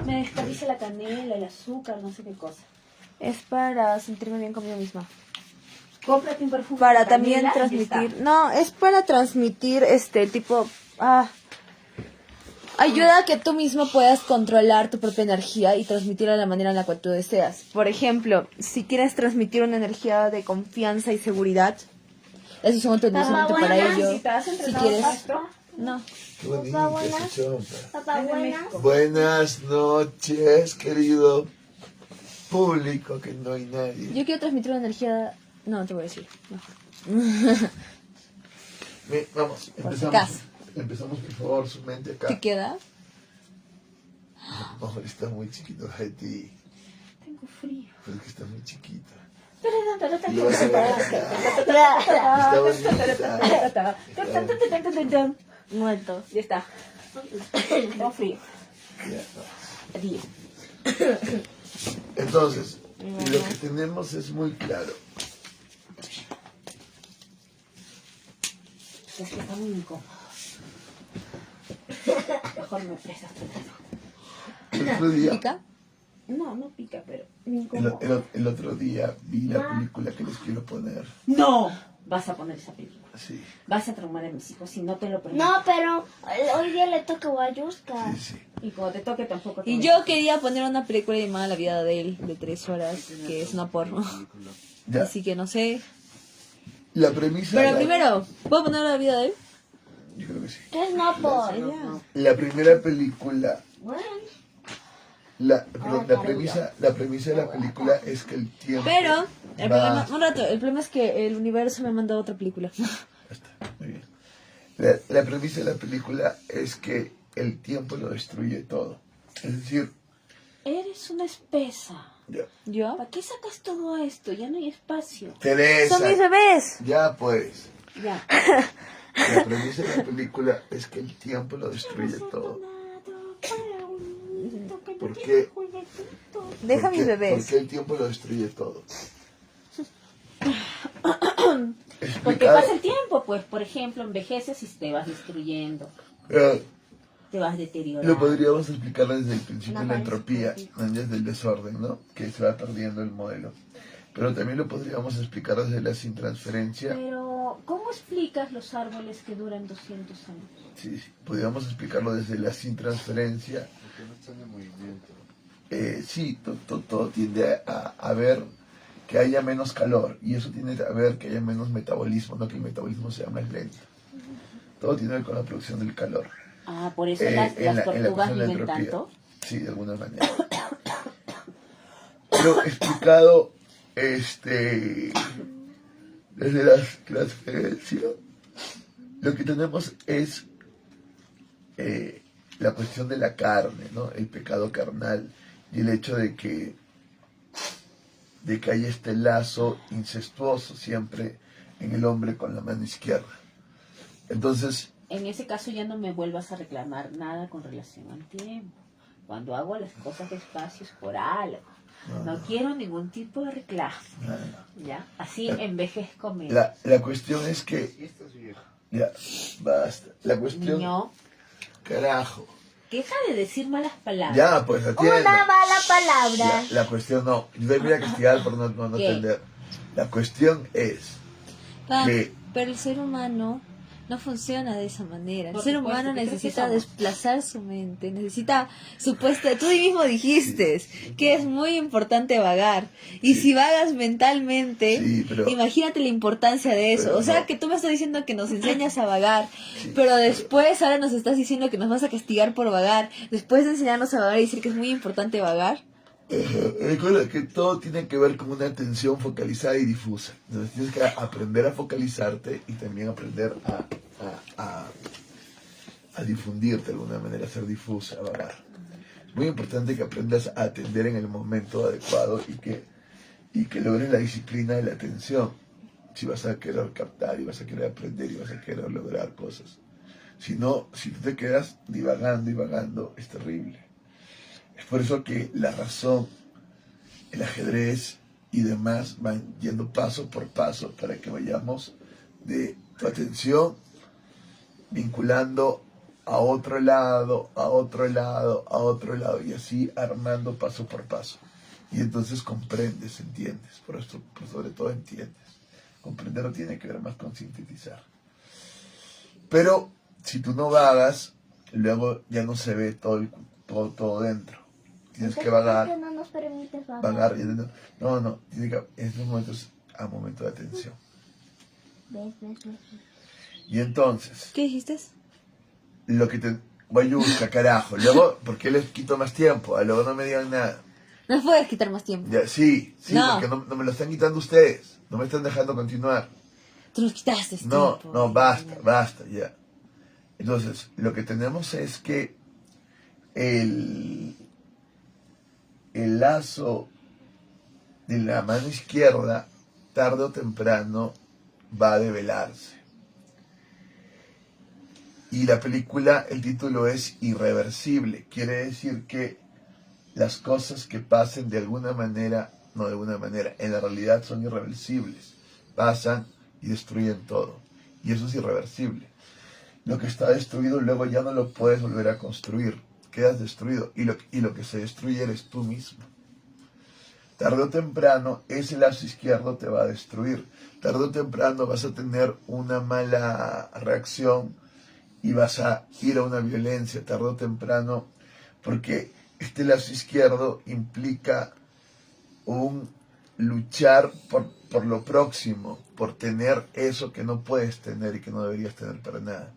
me desperdicia la canela, el azúcar, no sé qué cosa. Es para sentirme bien conmigo misma. Cómprate un perfume Para de también canela y transmitir. está. No, es para transmitir tipo. Ayuda a que tú mismo puedas controlar tu propia energía y transmitirla de la manera en la cual tú deseas. Por ejemplo, si quieres transmitir una energía de confianza y seguridad, eso es un autorizante para ello. ¿Y te has Si entrenado quieres. con esto? No. Qué bonito, esa chompa. Papá, Es de buenas. México. Buenas noches, querido público, que no hay nadie. Yo quiero transmitir una energía. No, te voy a decir. Mejor. Vamos, Gas. empezamos por favor, su mente acá. ¿Te queda? No, está muy chiquito de ti. Tengo frío. Pero es que está muy chiquita. Está Lo vas a ver acá. Está bonita. Muerto. Ya está. Tengo frío. Ya, Adiós. entonces, lo que tenemos es muy claro. Es que está muy incómodo. Mejor me prestas tu mano. El otro día, ¿Pica? No, no pica, pero me incomoda. el otro día vi la película que les quiero poner. ¡No! Vas a poner esa película. Sí, Vas a traumar a mis hijos si no te lo permito. No, pero hoy día le toca a Guayusca. sí. Y cuando te toque tampoco te Y voy yo a- quería poner una película llamada La vida de él, de 3 horas, que es una porno. Ya, Así que no sé. la premisa... Pero primero, ¿puedo poner La vida de él? Yo creo que sí. ¿Qué es no por? La primera película... Bueno. La premisa de la película es que el tiempo... Pero, el va- problema, el problema es que el universo me mandó otra película. Ya está, muy bien. La premisa de la película es que el tiempo lo destruye todo. Es decir, Eres una espesa. ya. ¿Yo? ¿Para qué sacas todo esto? Ya no hay espacio. Teresa, ¡Son mis bebés! ya pues. Ya. La premisa de la película es que el tiempo lo destruye todo. ¿Por qué? Deja ¿Por mis qué? bebés. ¿Por qué el tiempo lo destruye todo? Porque Explicado- pasa el tiempo, pues, por ejemplo, envejeces y te vas destruyendo, Eh, te vas deteriorando. Lo podríamos explicar desde el principio de la entropía, desde el desorden, ¿no? Que se va perdiendo el modelo. Pero también lo podríamos explicar desde la sin transferencia. Pero, ¿cómo explicas los árboles que duran 200 años? Sí, podríamos explicarlo desde la sin transferencia. Porque no están en movimiento. Sí, todo tiende a ver que haya menos calor y eso tiende a ver que haya menos metabolismo, no que el metabolismo sea más lento. Todo tiene que ver con la producción del calor. Ah, por eso En las la tortugas cuestión de la viven entropía. tanto. Sí, de alguna manera. Pero explicado desde la transferencia, lo que tenemos es la cuestión de la carne, ¿no? El pecado carnal y el hecho de que haya este lazo incestuoso siempre en el hombre con la mano izquierda. Entonces, En ese caso ya no me vuelvas a reclamar nada con relación al tiempo. Cuando hago las cosas despacio es por algo. No quiero ningún tipo de reclamo. ¿Ya? Así envejezco menos. la cuestión es que... Y esta es vieja. Ya, basta. La cuestión... Niño, Carajo. deja de decir malas palabras. Ya, pues atiende. Una mala palabra. Ya, la cuestión no. Yo me voy a castigar por no ¿Qué? entender. La cuestión es que... Pero el ser humano no funciona de esa manera. El Por ser supuesto, humano ¿qué crees que necesita somos? desplazar su mente, necesita tú mismo dijiste que es muy importante vagar. Y si vagas mentalmente, Sí, pero- imagínate la importancia de eso. pero O sea no. que tú me estás diciendo que nos enseñas a vagar, pero después ahora nos estás diciendo que nos vas a castigar por vagar. Después de enseñarnos a vagar y decir que es muy importante vagar. Recuerda que todo tiene que ver con una atención focalizada y difusa. Entonces tienes que aprender a focalizarte y también aprender a difundirte de alguna manera, a ser difusa, a vagar. Es muy importante que aprendas a atender en el momento adecuado y que logres la disciplina de la atención. Si vas a querer captar y vas a querer aprender y vas a querer lograr cosas. Si no, si tú te quedas divagando, es terrible. Es por eso que la razón, el ajedrez y demás van yendo paso por paso para que vayamos de tu atención vinculando a otro lado, a otro lado, a otro lado, y así armando paso por paso. Y entonces comprendes, entiendes, por esto, pues sobre todo entiendes. Comprender no tiene que ver más con sintetizar. Pero si tú no vagas, luego ya no se ve todo dentro. Tienes que vagar. ¿Por qué no nos permites vagar? Vagar. No, tiene que, en estos momentos, a momento de atención. ¿Ves? Y entonces, ¿Qué dijiste? lo que te... Guayusca, carajo. Luego, ¿por qué les quito más tiempo? Luego no me digan nada. No puedes quitar más tiempo. Ya, sí, No. porque no me lo están quitando ustedes. No me están dejando continuar. Tú nos quitaste No, tiempo. no, basta, ya. Entonces, lo que tenemos es que el lazo de la mano izquierda, tarde o temprano, va a develarse. Y la película, el título es Irreversible. Quiere decir que las cosas que pasen de alguna manera, no de alguna manera, en la realidad son irreversibles. Pasan y destruyen todo. Y eso es irreversible. Lo que está destruido luego ya no lo puedes volver a construir. Quedas destruido. Y lo que se destruye eres tú mismo. Tarde o temprano, ese lazo izquierdo te va a destruir. Tarde o temprano vas a tener una mala reacción y vas a ir a una violencia, tarde o temprano, porque este lazo izquierdo implica un luchar por lo próximo, por tener eso que no puedes tener y que no deberías tener para nada.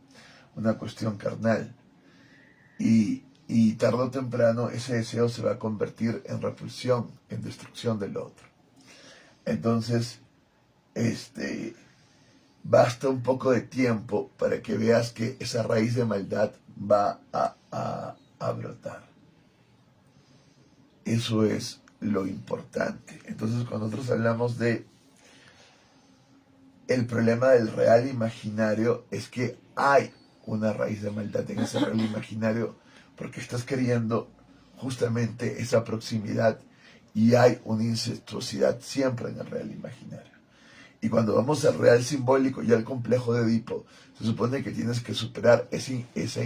Una cuestión carnal. Y tarde o temprano ese deseo se va a convertir en repulsión, en destrucción del otro. Entonces, basta un poco de tiempo para que veas que esa raíz de maldad va a brotar. Eso es lo importante. Entonces, cuando nosotros hablamos de el problema del real imaginario, es que hay una raíz de maldad en ese real imaginario, porque estás queriendo justamente esa proximidad y hay una incestuosidad siempre en el real imaginario. Y cuando vamos al real simbólico y al complejo de Edipo, se supone que tienes que superar esa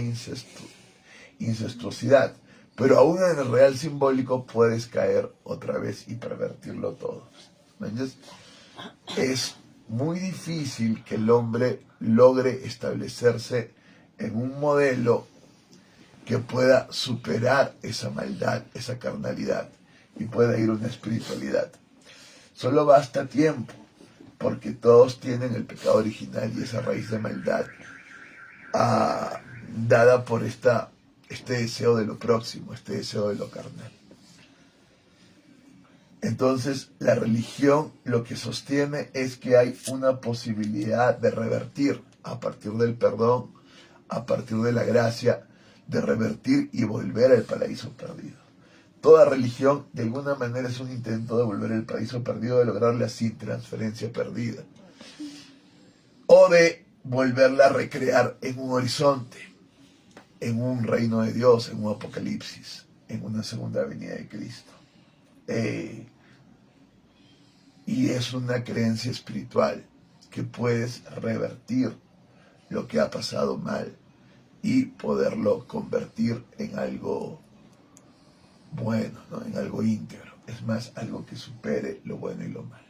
incestuosidad. Pero aún en el real simbólico puedes caer otra vez y pervertirlo todo. ¿Entiendes? Es muy difícil que el hombre logre establecerse en un modelo que pueda superar esa maldad, esa carnalidad, y pueda ir a una espiritualidad. Solo basta tiempo, porque todos tienen el pecado original y esa raíz de maldad dada por este deseo de lo próximo, este deseo de lo carnal. Entonces, la religión lo que sostiene es que hay una posibilidad de revertir a partir del perdón, a partir de la gracia, de revertir y volver al paraíso perdido. Toda religión, de alguna manera, es un intento de volver al paraíso perdido, de lograrla así, transferencia perdida. O de volverla a recrear en un horizonte, en un reino de Dios, en un apocalipsis, en una segunda venida de Cristo. Y es una creencia espiritual que puedes revertir lo que ha pasado mal y poderlo convertir en algo bueno, ¿no? En algo íntegro. Es más, algo que supere lo bueno y lo malo.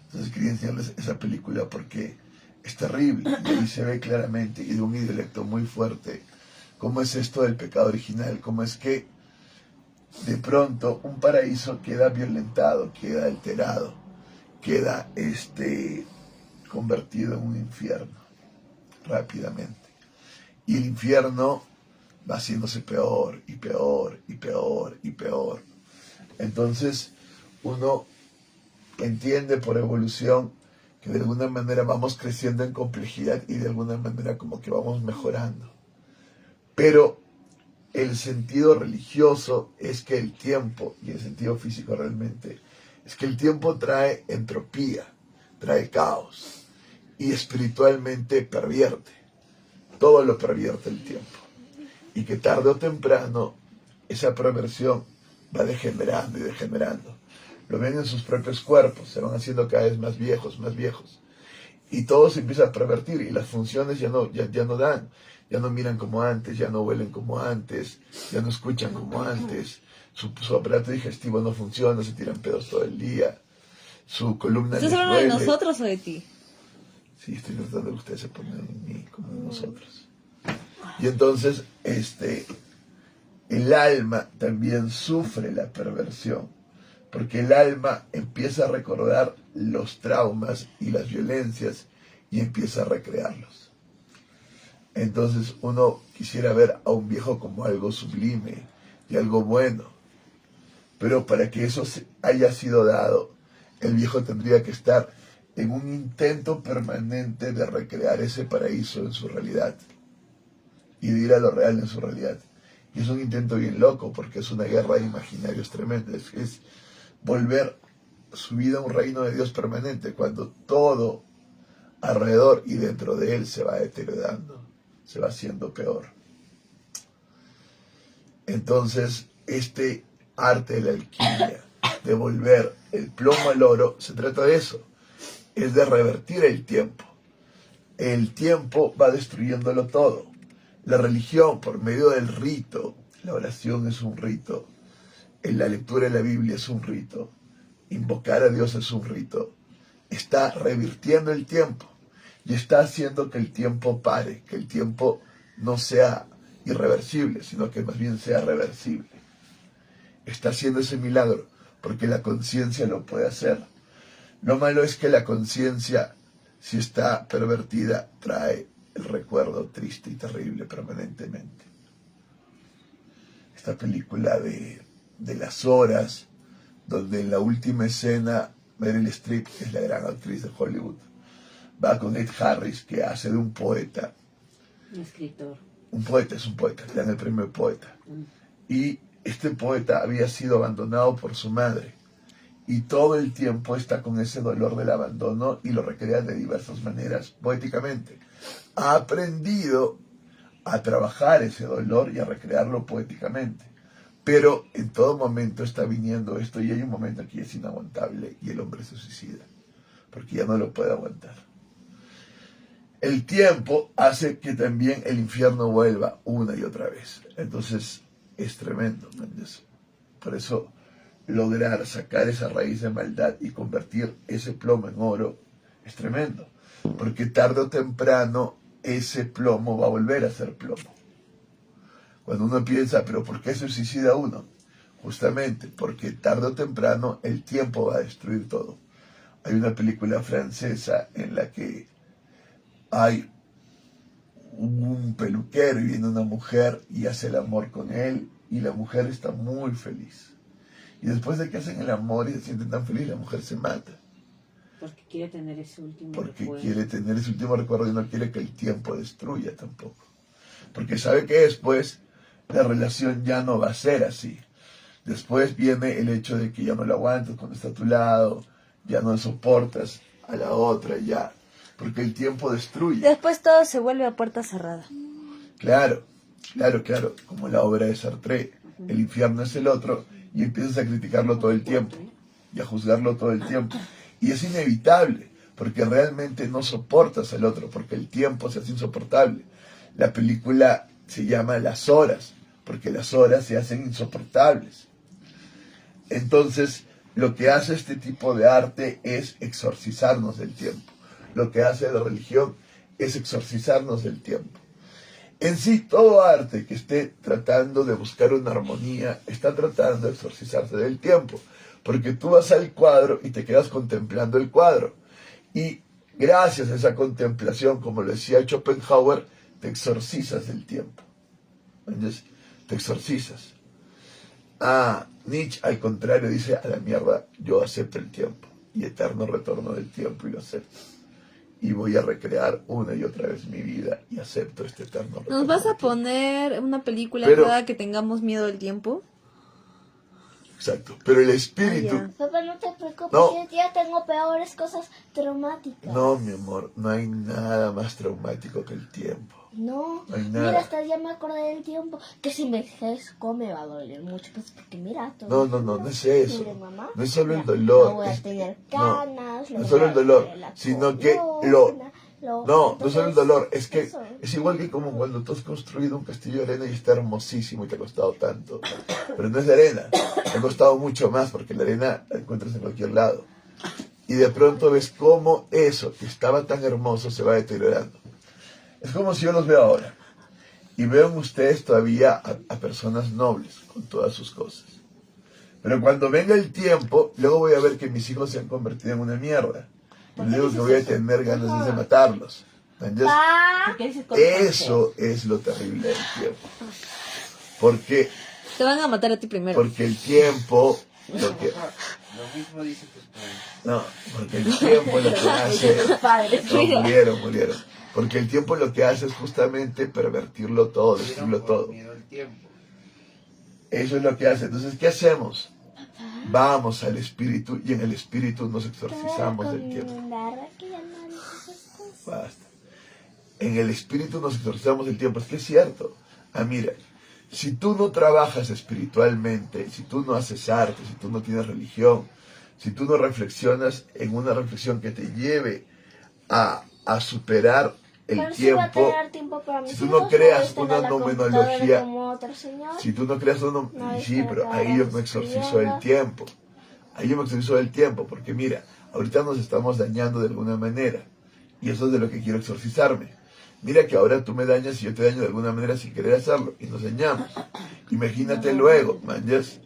Entonces quería enseñarles esa película porque es terrible y ahí se ve claramente y de un intelecto muy fuerte cómo es esto del pecado original, cómo es que de pronto un paraíso queda violentado, queda alterado, queda convertido en un infierno rápidamente. Y el infierno va haciéndose peor y peor y peor y peor. Entonces uno entiende por evolución que de alguna manera vamos creciendo en complejidad y de alguna manera como que vamos mejorando. Pero el sentido religioso es que el tiempo, y el sentido físico realmente, es que el tiempo trae entropía, trae caos, y espiritualmente pervierte. Todo lo pervierte el tiempo. Y que tarde o temprano esa perversión va degenerando y degenerando. Lo ven en sus propios cuerpos, se van haciendo cada vez más viejos, y todo se empieza a pervertir y las funciones ya no dan. ya no miran como antes, ya no huelen como antes, ya no escuchan como antes, su aparato digestivo no funciona, se tiran pedos todo el día, su columna ¿Estás les hablando de duele. nosotros o de ti? Sí, estoy tratando de que ustedes se pongan en mí como en nosotros. Y entonces, el alma también sufre la perversión, porque el alma empieza a recordar los traumas y las violencias y empieza a recrearlos. Entonces uno quisiera ver a un viejo como algo sublime y algo bueno, pero para que eso haya sido dado, el viejo tendría que estar en un intento permanente de recrear ese paraíso en su realidad y de ir a lo real en su realidad. Y es un intento bien loco, porque es una guerra de imaginarios tremenda. Es volver su vida a un reino de Dios permanente, cuando todo alrededor y dentro de él se va deteriorando, se va haciendo peor. Entonces, este arte de la alquimia, de volver el plomo al oro, se trata de eso, es de revertir el tiempo. El tiempo va destruyéndolo todo. La religión, por medio del rito, la oración es un rito, la lectura de la Biblia es un rito, invocar a Dios es un rito, está revirtiendo el tiempo y está haciendo que el tiempo pare, que el tiempo no sea irreversible, sino que más bien sea reversible. Está haciendo ese milagro porque la conciencia lo puede hacer. Lo malo es que la conciencia, si está pervertida, trae el recuerdo triste y terrible permanentemente. Esta película de las horas, donde en la última escena Meryl Streep, que es la gran actriz de Hollywood, va con Ed Harris, que hace de un poeta. Un escritor. Un poeta, es un poeta, le dan el premio de poeta. Y este poeta había sido abandonado por su madre. Y todo el tiempo está con ese dolor del abandono y lo recrea de diversas maneras, poéticamente. Ha aprendido a trabajar ese dolor y a recrearlo poéticamente. Pero en todo momento está viniendo esto y hay un momento que es inaguantable y el hombre se suicida, porque ya no lo puede aguantar. El tiempo hace que también el infierno vuelva una y otra vez. Entonces es tremendo, ¿entiendes? Por eso lograr sacar esa raíz de maldad y convertir ese plomo en oro es tremendo, porque tarde o temprano ese plomo va a volver a ser plomo. Cuando uno piensa, ¿pero por qué se suicida uno? Justamente porque tarde o temprano el tiempo va a destruir todo. Hay una película francesa en la que hay un peluquero y viene una mujer y hace el amor con él y la mujer está muy feliz. Y después de que hacen el amor y se sienten tan felices, la mujer se mata. Porque quiere tener ese último Porque recuerdo. quiere tener ese último recuerdo y no quiere que el tiempo destruya tampoco. Porque sabe que después la relación ya no va a ser así. Después viene el hecho de que ya no lo aguantas cuando está a tu lado, ya no soportas a la otra, ya. Porque el tiempo destruye. Después todo se vuelve a puerta cerrada. Claro, como la obra de Sartre. El infierno es el otro y empiezas a criticarlo todo el tiempo y a juzgarlo todo el tiempo. Y es inevitable, porque realmente no soportas al otro, porque el tiempo se hace insoportable. La película se llama Las Horas, porque las horas se hacen insoportables. Entonces, lo que hace este tipo de arte es exorcizarnos del tiempo. Lo que hace la religión es exorcizarnos del tiempo. En sí, todo arte que esté tratando de buscar una armonía está tratando de exorcizarse del tiempo, porque tú vas al cuadro y te quedas contemplando el cuadro. Y gracias a esa contemplación, como lo decía Schopenhauer, te exorcizas del tiempo. ¿Entiendes? Te exorcizas. Nietzsche, al contrario, dice, a la mierda, yo acepto el tiempo y eterno retorno del tiempo y lo acepto. Y voy a recrear una y otra vez mi vida y acepto este eterno retorno. ¿Nos vas a poner una película cada que tengamos miedo del tiempo? Exacto, pero el espíritu... Papá, no te preocupes, No. yo ya tengo peores cosas traumáticas. No, mi amor, no hay nada más traumático que el tiempo. No, No hay nada. mira, hasta ya me acordé del tiempo. Que si me envejezco me va a doler mucho. Pues porque mira, todo. No es eso. Mire, mamá, No es solo el mira, dolor. no voy a tener canas. No es solo el dolor, sino que No solo el dolor, es que eso. es igual que como cuando tú has construido un castillo de arena y está hermosísimo y te ha costado tanto, pero no es de arena, te ha costado mucho más porque la arena la encuentras en cualquier lado. Y de pronto ves cómo eso que estaba tan hermoso se va deteriorando. Es como si yo los veo ahora y veo en ustedes todavía a personas nobles con todas sus cosas. Pero cuando venga el tiempo, luego voy a ver que mis hijos se han convertido en una mierda. Y luego que voy a tener ganas de matarlos. ¿Entiendes? ¿Por qué dices cosas Eso es lo terrible del tiempo. Porque, Te van a matar a ti primero. porque el tiempo, lo que, Lo mismo dice tus padres. no, porque el tiempo lo que hace, no, murieron. Porque el tiempo lo que hace es justamente pervertirlo todo, destruirlo todo. Miedo al tiempo. Eso es lo que hace. Entonces, ¿qué hacemos? Vamos al espíritu y en el espíritu nos exorcizamos del tiempo. Que ya no hagas esas cosas. Basta. En el espíritu nos exorcizamos del tiempo. Es que es cierto. Mira, si tú no trabajas espiritualmente, si tú no haces arte, si tú no tienes religión, si tú no reflexionas en una reflexión que te lleve a superar el Pero sí va a tiempo, tener tiempo para mis si tú hijos, no creas voy a estar una en la computadora numenología, como otro señor. si tú no creas una... No, Sí, está pero acá ahí yo me exorcizo escribiendo. del tiempo. Ahí yo me exorcizo del tiempo, porque mira, ahorita nos estamos dañando de alguna manera. Y eso es de lo que quiero exorcizarme. Mira que ahora tú me dañas y yo te daño de alguna manera sin querer hacerlo. Y nos dañamos. Imagínate luego, manjas.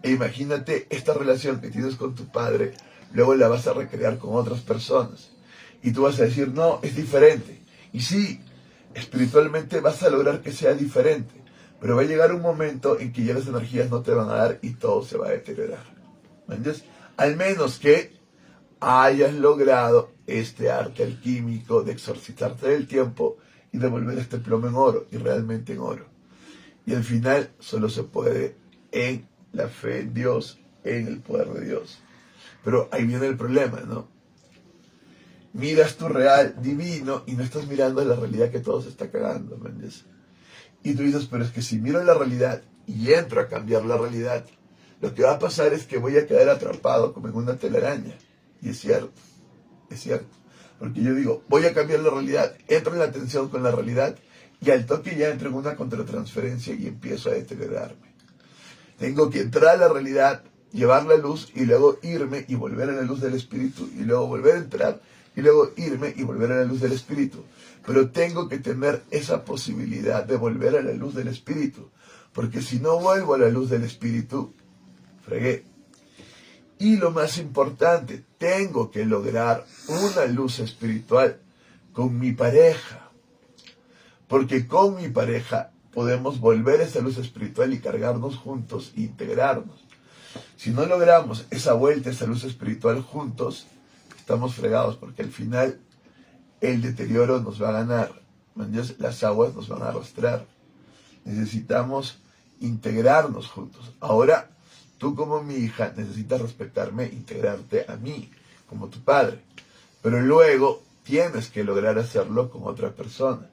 E imagínate esta relación que tienes con tu padre, luego la vas a recrear con otras personas. Y tú vas a decir, no, es diferente. Y sí, espiritualmente vas a lograr que sea diferente. Pero va a llegar un momento en que ya las energías no te van a dar y todo se va a deteriorar. ¿Entiendes? Al menos que hayas logrado este arte alquímico de exorcizarte del tiempo y de volver este plomo en oro, y realmente en oro. Y al final solo se puede en la fe en Dios, en el poder de Dios. Pero ahí viene el problema, ¿no? Miras tu real divino y no estás mirando la realidad que todo se está cagando, ¿me entiendes? Y tú dices, pero es que si miro la realidad y entro a cambiar la realidad, lo que va a pasar es que voy a quedar atrapado como en una telaraña. Y es cierto, porque yo digo, voy a cambiar la realidad, entro en la tensión con la realidad y al toque ya entro en una contratransferencia y empiezo a deteriorarme. Tengo que entrar a la realidad, llevar la luz y luego irme y volver a la luz del espíritu y luego volver a entrar y luego irme y volver a la luz del espíritu. Pero tengo que tener esa posibilidad de volver a la luz del espíritu, porque si no vuelvo a la luz del espíritu, fregué. Y lo más importante, tengo que lograr una luz espiritual con mi pareja, porque con mi pareja podemos volver a esa luz espiritual y cargarnos juntos e integrarnos. Si no logramos esa vuelta, esa luz espiritual juntos, estamos fregados, porque al final el deterioro nos va a ganar. Las aguas nos van a arrastrar. Necesitamos integrarnos juntos. Ahora, tú como mi hija necesitas respetarme, integrarte a mí, como tu padre. Pero luego tienes que lograr hacerlo con otra persona.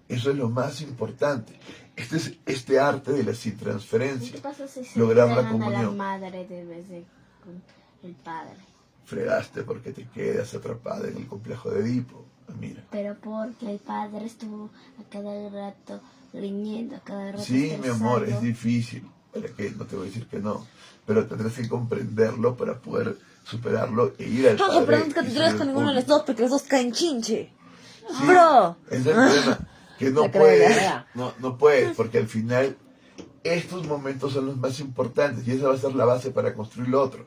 Eso es lo más importante. Este es este arte de la intransferencia. ¿Qué pasa si se Lograr la entregan a la comunión. madre de vez de con el padre? Fregaste porque te quedas atrapada en el complejo de Edipo. Mira. Pero porque el padre estuvo a cada rato riñendo, a cada rato Sí, mi amor, es estresando. difícil. ¿Para qué? No te voy a decir que no. Pero tendrás que comprenderlo para poder superarlo e ir al padre. Pero no te y catitulas ser con el ninguno de los público. dos porque los dos caen chinche. Sí, Bro. ese es el problema. Que no La puedes. creencia. No puedes, porque al final estos momentos son los más importantes y esa va a ser la base para construir lo otro.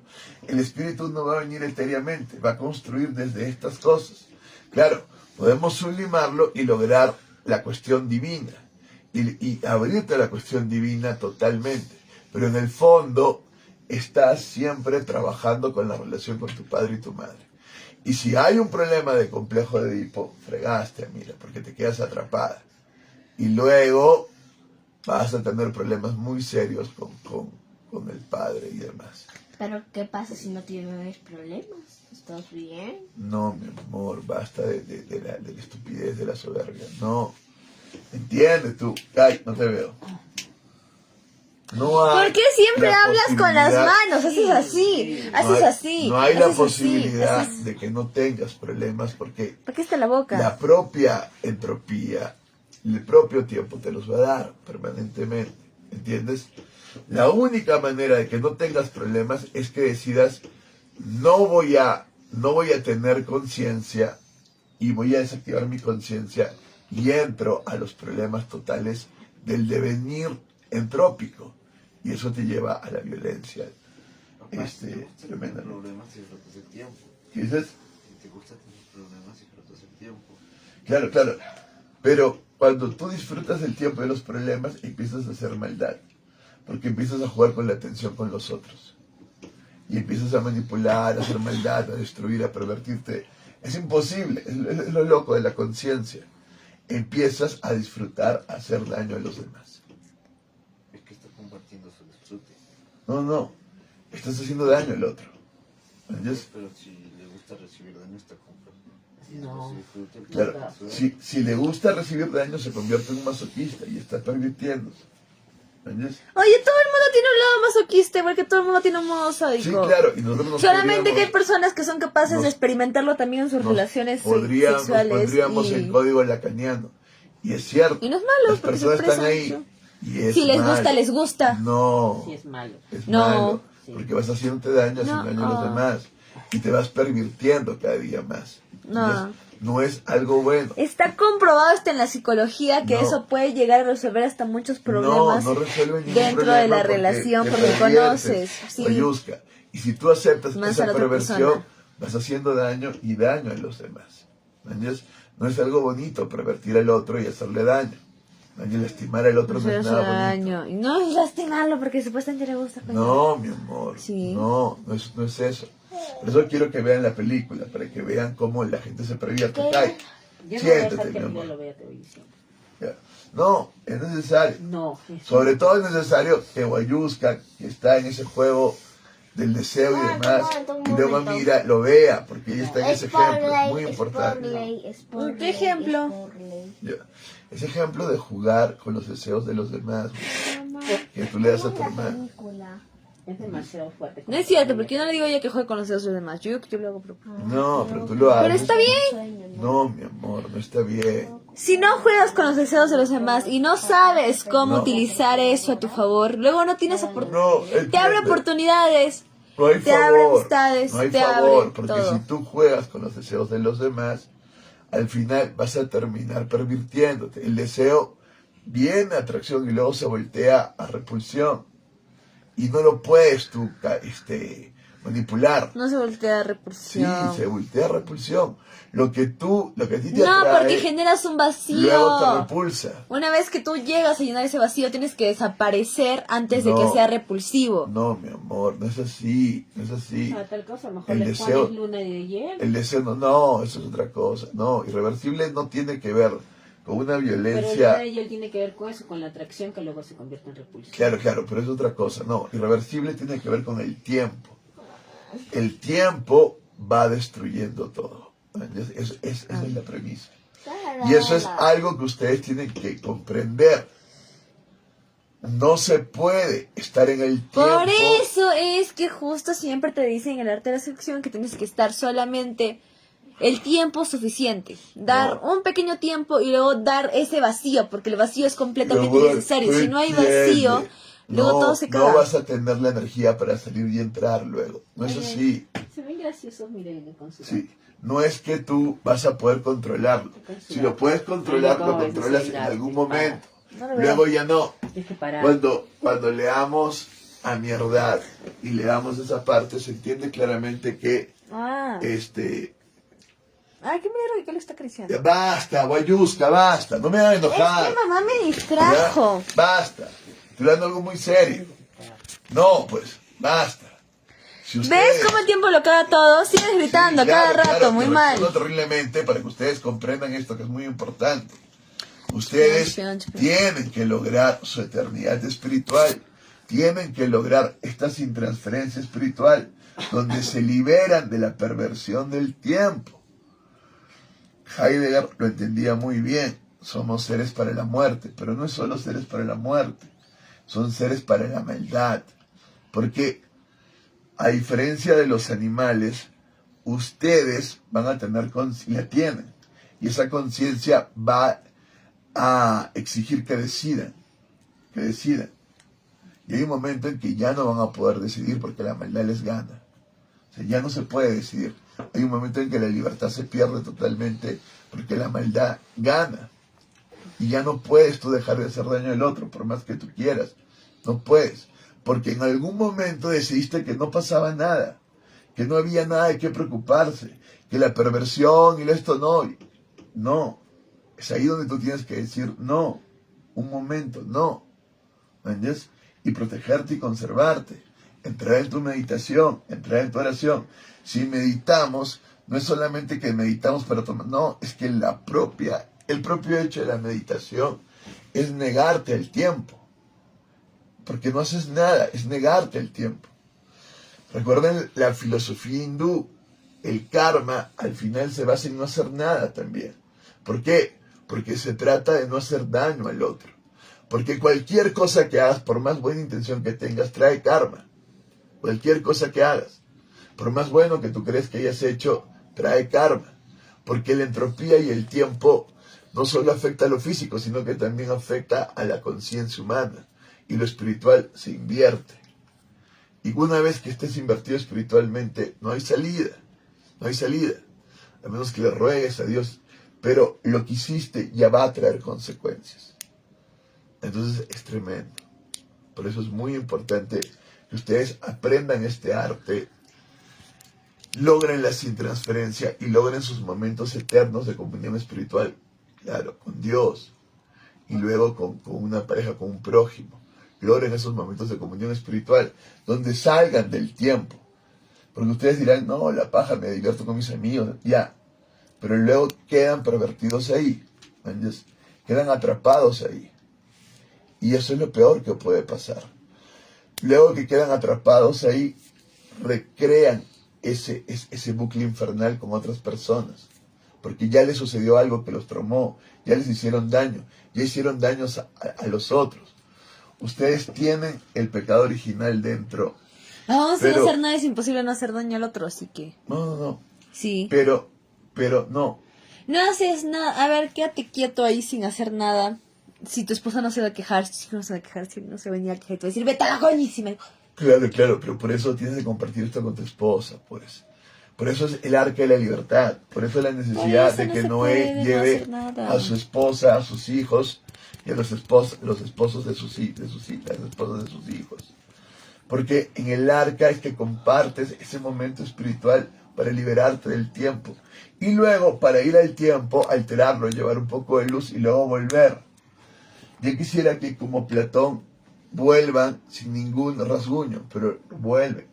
El espíritu no va a venir etéreamente, va a construir desde estas cosas. Claro, podemos sublimarlo y lograr la cuestión divina y abrirte a la cuestión divina totalmente, pero en el fondo estás siempre trabajando con la relación con tu padre y tu madre. Y si hay un problema de complejo de Edipo, fregaste, mira, porque te quedas atrapada. Y luego vas a tener problemas muy serios con el padre y demás. Pero ¿qué pasa si no tienes problemas? ¿Estás bien? No, mi amor, basta de la estupidez, de la soberbia. No, entiende tú. Ay, no te veo. No hay ¿Por qué siempre la hablas con las posibilidad- manos? Haces así, haces así. No hay la haces así, posibilidad haces- de que no tengas problemas porque ¿Por qué está la boca? la propia entropía, el propio tiempo te los va a dar permanentemente, ¿entiendes? La única manera de que no tengas problemas es que decidas, no voy a tener conciencia y voy a desactivar mi conciencia y entro a los problemas totales del devenir entrópico. Y eso te lleva a la violencia. Tremenda, ¿no? Problemas y disfrutas el tiempo. ¿Qué dices? Si te gusta tener problemas y disfrutas el tiempo. Claro, claro. Pero cuando tú disfrutas del tiempo de los problemas, empiezas a hacer maldad. Porque empiezas a jugar con la atención con los otros. Y empiezas a manipular, a hacer maldad, a destruir, a pervertirte. Es imposible, es lo loco de la conciencia. Empiezas a disfrutar, a hacer daño a los demás. Es que está compartiendo su disfrute. No, estás haciendo daño al otro. ¿Entiendes? Pero si le gusta recibir daño, está compartiendo. No. Su disfrute, el Claro, disfrute. si le gusta recibir daño, se convierte en un masoquista y está pervirtiéndose. ¿Entiendes? Oye, todo el mundo tiene un lado masoquista, igual que todo el mundo tiene un modo sádico. Sí, claro, y nosotros nos Solamente que hay podríamos- personas que son capaces nos- de experimentarlo también en sus nos relaciones nos sexuales. pondríamos en código lacaniano. Y es cierto. Y no es malo, Las porque se personas están expresan ahí. Y es Si les malo. gusta, les gusta. No. Sí, es malo. Es No. malo. Sí. Porque vas haciéndote daño, haciendo No. daño a los demás. Y te vas pervirtiendo cada día más. No. ¿Entiendes? No es algo bueno. Está comprobado hasta en la psicología que No. eso puede llegar a resolver hasta muchos problemas no resuelve ningún dentro problema de la porque relación, te porque perviertes, conoces. Sí. Oyuzca. Y si tú aceptas Más a esa la otra perversión, persona. vas haciendo daño y daño a los demás. ¿Entiendes? No es algo bonito pervertir al otro y hacerle daño. Y lastimar al otro no es Hacerse nada bonito. daño. Y no es lastimarlo porque supuestamente le gusta. No, mi amor. Sí. No es eso. Por eso quiero que vean la película, para que vean cómo la gente se pervierte. Ay, Yo no voy a dejar siéntate, que mi el día amor. lo vea, te voy diciendo. Ya. No, es necesario. No, es Sobre todo es necesario que Guayusca, que está en ese juego del deseo y demás, y luego mira, lo vea, porque ella está en ese ejemplo, es muy importante. ¿Qué ejemplo? Ya. Ese ejemplo de jugar con los deseos de los demás, que tú le das a tu hermano. es demasiado fuerte. No es cierto, porque yo no le digo ya que juegue con los dedos de los demás. Yo digo que yo lo hago propio. No, pero tú lo haces. Pero está bien. No, mi amor, no está bien. Si no juegas con los deseos de los demás y no sabes cómo No. utilizar eso a tu favor, luego no tienes oportunidades. No, Te abre entiende. oportunidades. No hay Te abre favor, amistades, no hay te favor, abre porque todo. si tú juegas con los deseos de los demás, al final vas a terminar pervirtiéndote. El deseo viene a atracción y luego se voltea a repulsión. Y no lo puedes tú manipular. No se voltea a Sí, repulsión. se voltea a repulsión. Lo que a ti te No, atrae, porque generas un vacío. luego te repulsa. Una vez que tú llegas a llenar ese vacío, tienes que desaparecer antes de No. que sea repulsivo. No, mi amor, no es así, no es así. Ah, tal cosa, a lo mejor El le deseo- pones luna de hielo. El deseo no, eso es otra cosa. No, irreversible no tiene que ver con una Pero el violencia. luna de hielo tiene que ver con eso, con la atracción que luego se convierte en repulsión. Claro, pero es otra cosa. No, irreversible tiene que ver con el tiempo. El tiempo va destruyendo todo. Esa es la premisa. Y eso es algo que ustedes tienen que comprender. No se puede estar en el tiempo. Por eso es que justo siempre te dicen en el arte de la seducción que tienes que estar solamente el tiempo suficiente. Dar No. un pequeño tiempo y luego dar ese vacío, porque el vacío es completamente Mi amor, necesario. tú Si no hay entiendes. vacío, luego No, todo se caga. no vas a tener la energía para salir y entrar luego. No es Oye, así. Se ven graciosos, miren, con su Sí. No es que tú vas a poder controlarlo. Si lo puedes controlar, lo controlas en algún momento. No lo veo. Luego ya no. Tienes que parar. Cuando leamos a mierdad y leamos esa parte, se entiende claramente que Ah. Ay, qué mierda que le está acariciando. basta, Guayusca, basta, no me hagan Es enojar. que mamá me distrajo. ¿Ya? Basta. Estoy hablando algo muy serio. No, pues, basta. Si ¿Ves cómo el tiempo lo caga todo? Sigues gritando Sí, cada claro, rato, claro, muy te mal. recuerdo terriblemente para que ustedes comprendan esto que es muy importante. Ustedes tienen que lograr su eternidad espiritual. Tienen que lograr esta sin transferencia espiritual, donde se liberan de la perversión del tiempo. Heidegger lo entendía muy bien. Somos seres para la muerte, pero no es solo seres para la muerte. son seres para la maldad. Porque, a diferencia de los animales, ustedes van a tener conciencia, tienen, y esa conciencia va a exigir que decidan. Y hay un momento en que ya no van a poder decidir porque la maldad les gana. O sea, ya no se puede decidir. Hay un momento en que la libertad se pierde totalmente porque la maldad gana. Y ya no puedes tú dejar de hacer daño al otro, por más que tú quieras. No puedes. Porque en algún momento decidiste que no pasaba nada, que no había nada de qué preocuparse, que la perversión y esto no. No. Es ahí donde tú tienes que decir no. Un momento, no. ¿Entiendes? Y protegerte y conservarte. Entrar en tu meditación, entrar en tu oración. Si meditamos, no es solamente que meditamos para tomar, no, es que el propio hecho de la meditación es negarte el tiempo. Porque no haces nada, es negarte el tiempo. Recuerden la filosofía hindú, el karma al final se basa en no hacer nada también. ¿Por qué? Porque se trata de no hacer daño al otro. Porque cualquier cosa que hagas, por más buena intención que tengas, trae karma. Cualquier cosa que hagas, por más bueno que tú crees que hayas hecho, trae karma. Porque la entropía y el tiempo no solo afecta a lo físico, sino que también afecta a la conciencia humana. Y lo espiritual se invierte. Y una vez que estés invertido espiritualmente, no hay salida. No hay salida. A menos que le ruegues a Dios. Pero lo que hiciste ya va a traer consecuencias. Entonces es tremendo. Por eso es muy importante que ustedes aprendan este arte, logren la sin transferencia y logren sus momentos eternos de comunión espiritual, claro, con Dios, y luego con una pareja, con un prójimo. Logren esos momentos de comunión espiritual, donde salgan del tiempo. Porque ustedes dirán, no, la paja, me divierto con mis amigos, ya. Pero luego quedan pervertidos ahí, ¿entiendes? Quedan atrapados ahí. Y eso es lo peor que puede pasar. Luego que quedan atrapados ahí, recrean ese bucle infernal con otras personas. Porque ya les sucedió algo que los traumó, ya les hicieron daño, ya hicieron daños a los otros. Ustedes tienen el pecado original dentro. Vamos a no hacer nada, es imposible no hacer daño al otro, así que... No. Sí. Pero no. No haces nada. A ver, quédate quieto ahí sin hacer nada. Si tu esposa no se va a quejar, si no se va a quejar, si no se va a venir a quejar, te va a decir, vete a la coñísima. Claro, pero por eso tienes que compartir esto con tu esposa, pues. Por eso es el arca de la libertad. Por eso la necesidad de que Noé lleve a su esposa, a sus hijos y a los esposos de sus hijos. Porque en el arca es que compartes ese momento espiritual para liberarte del tiempo. Y luego, para ir al tiempo, alterarlo, llevar un poco de luz y luego volver. Yo quisiera que como Platón vuelvan sin ningún rasguño, pero vuelven.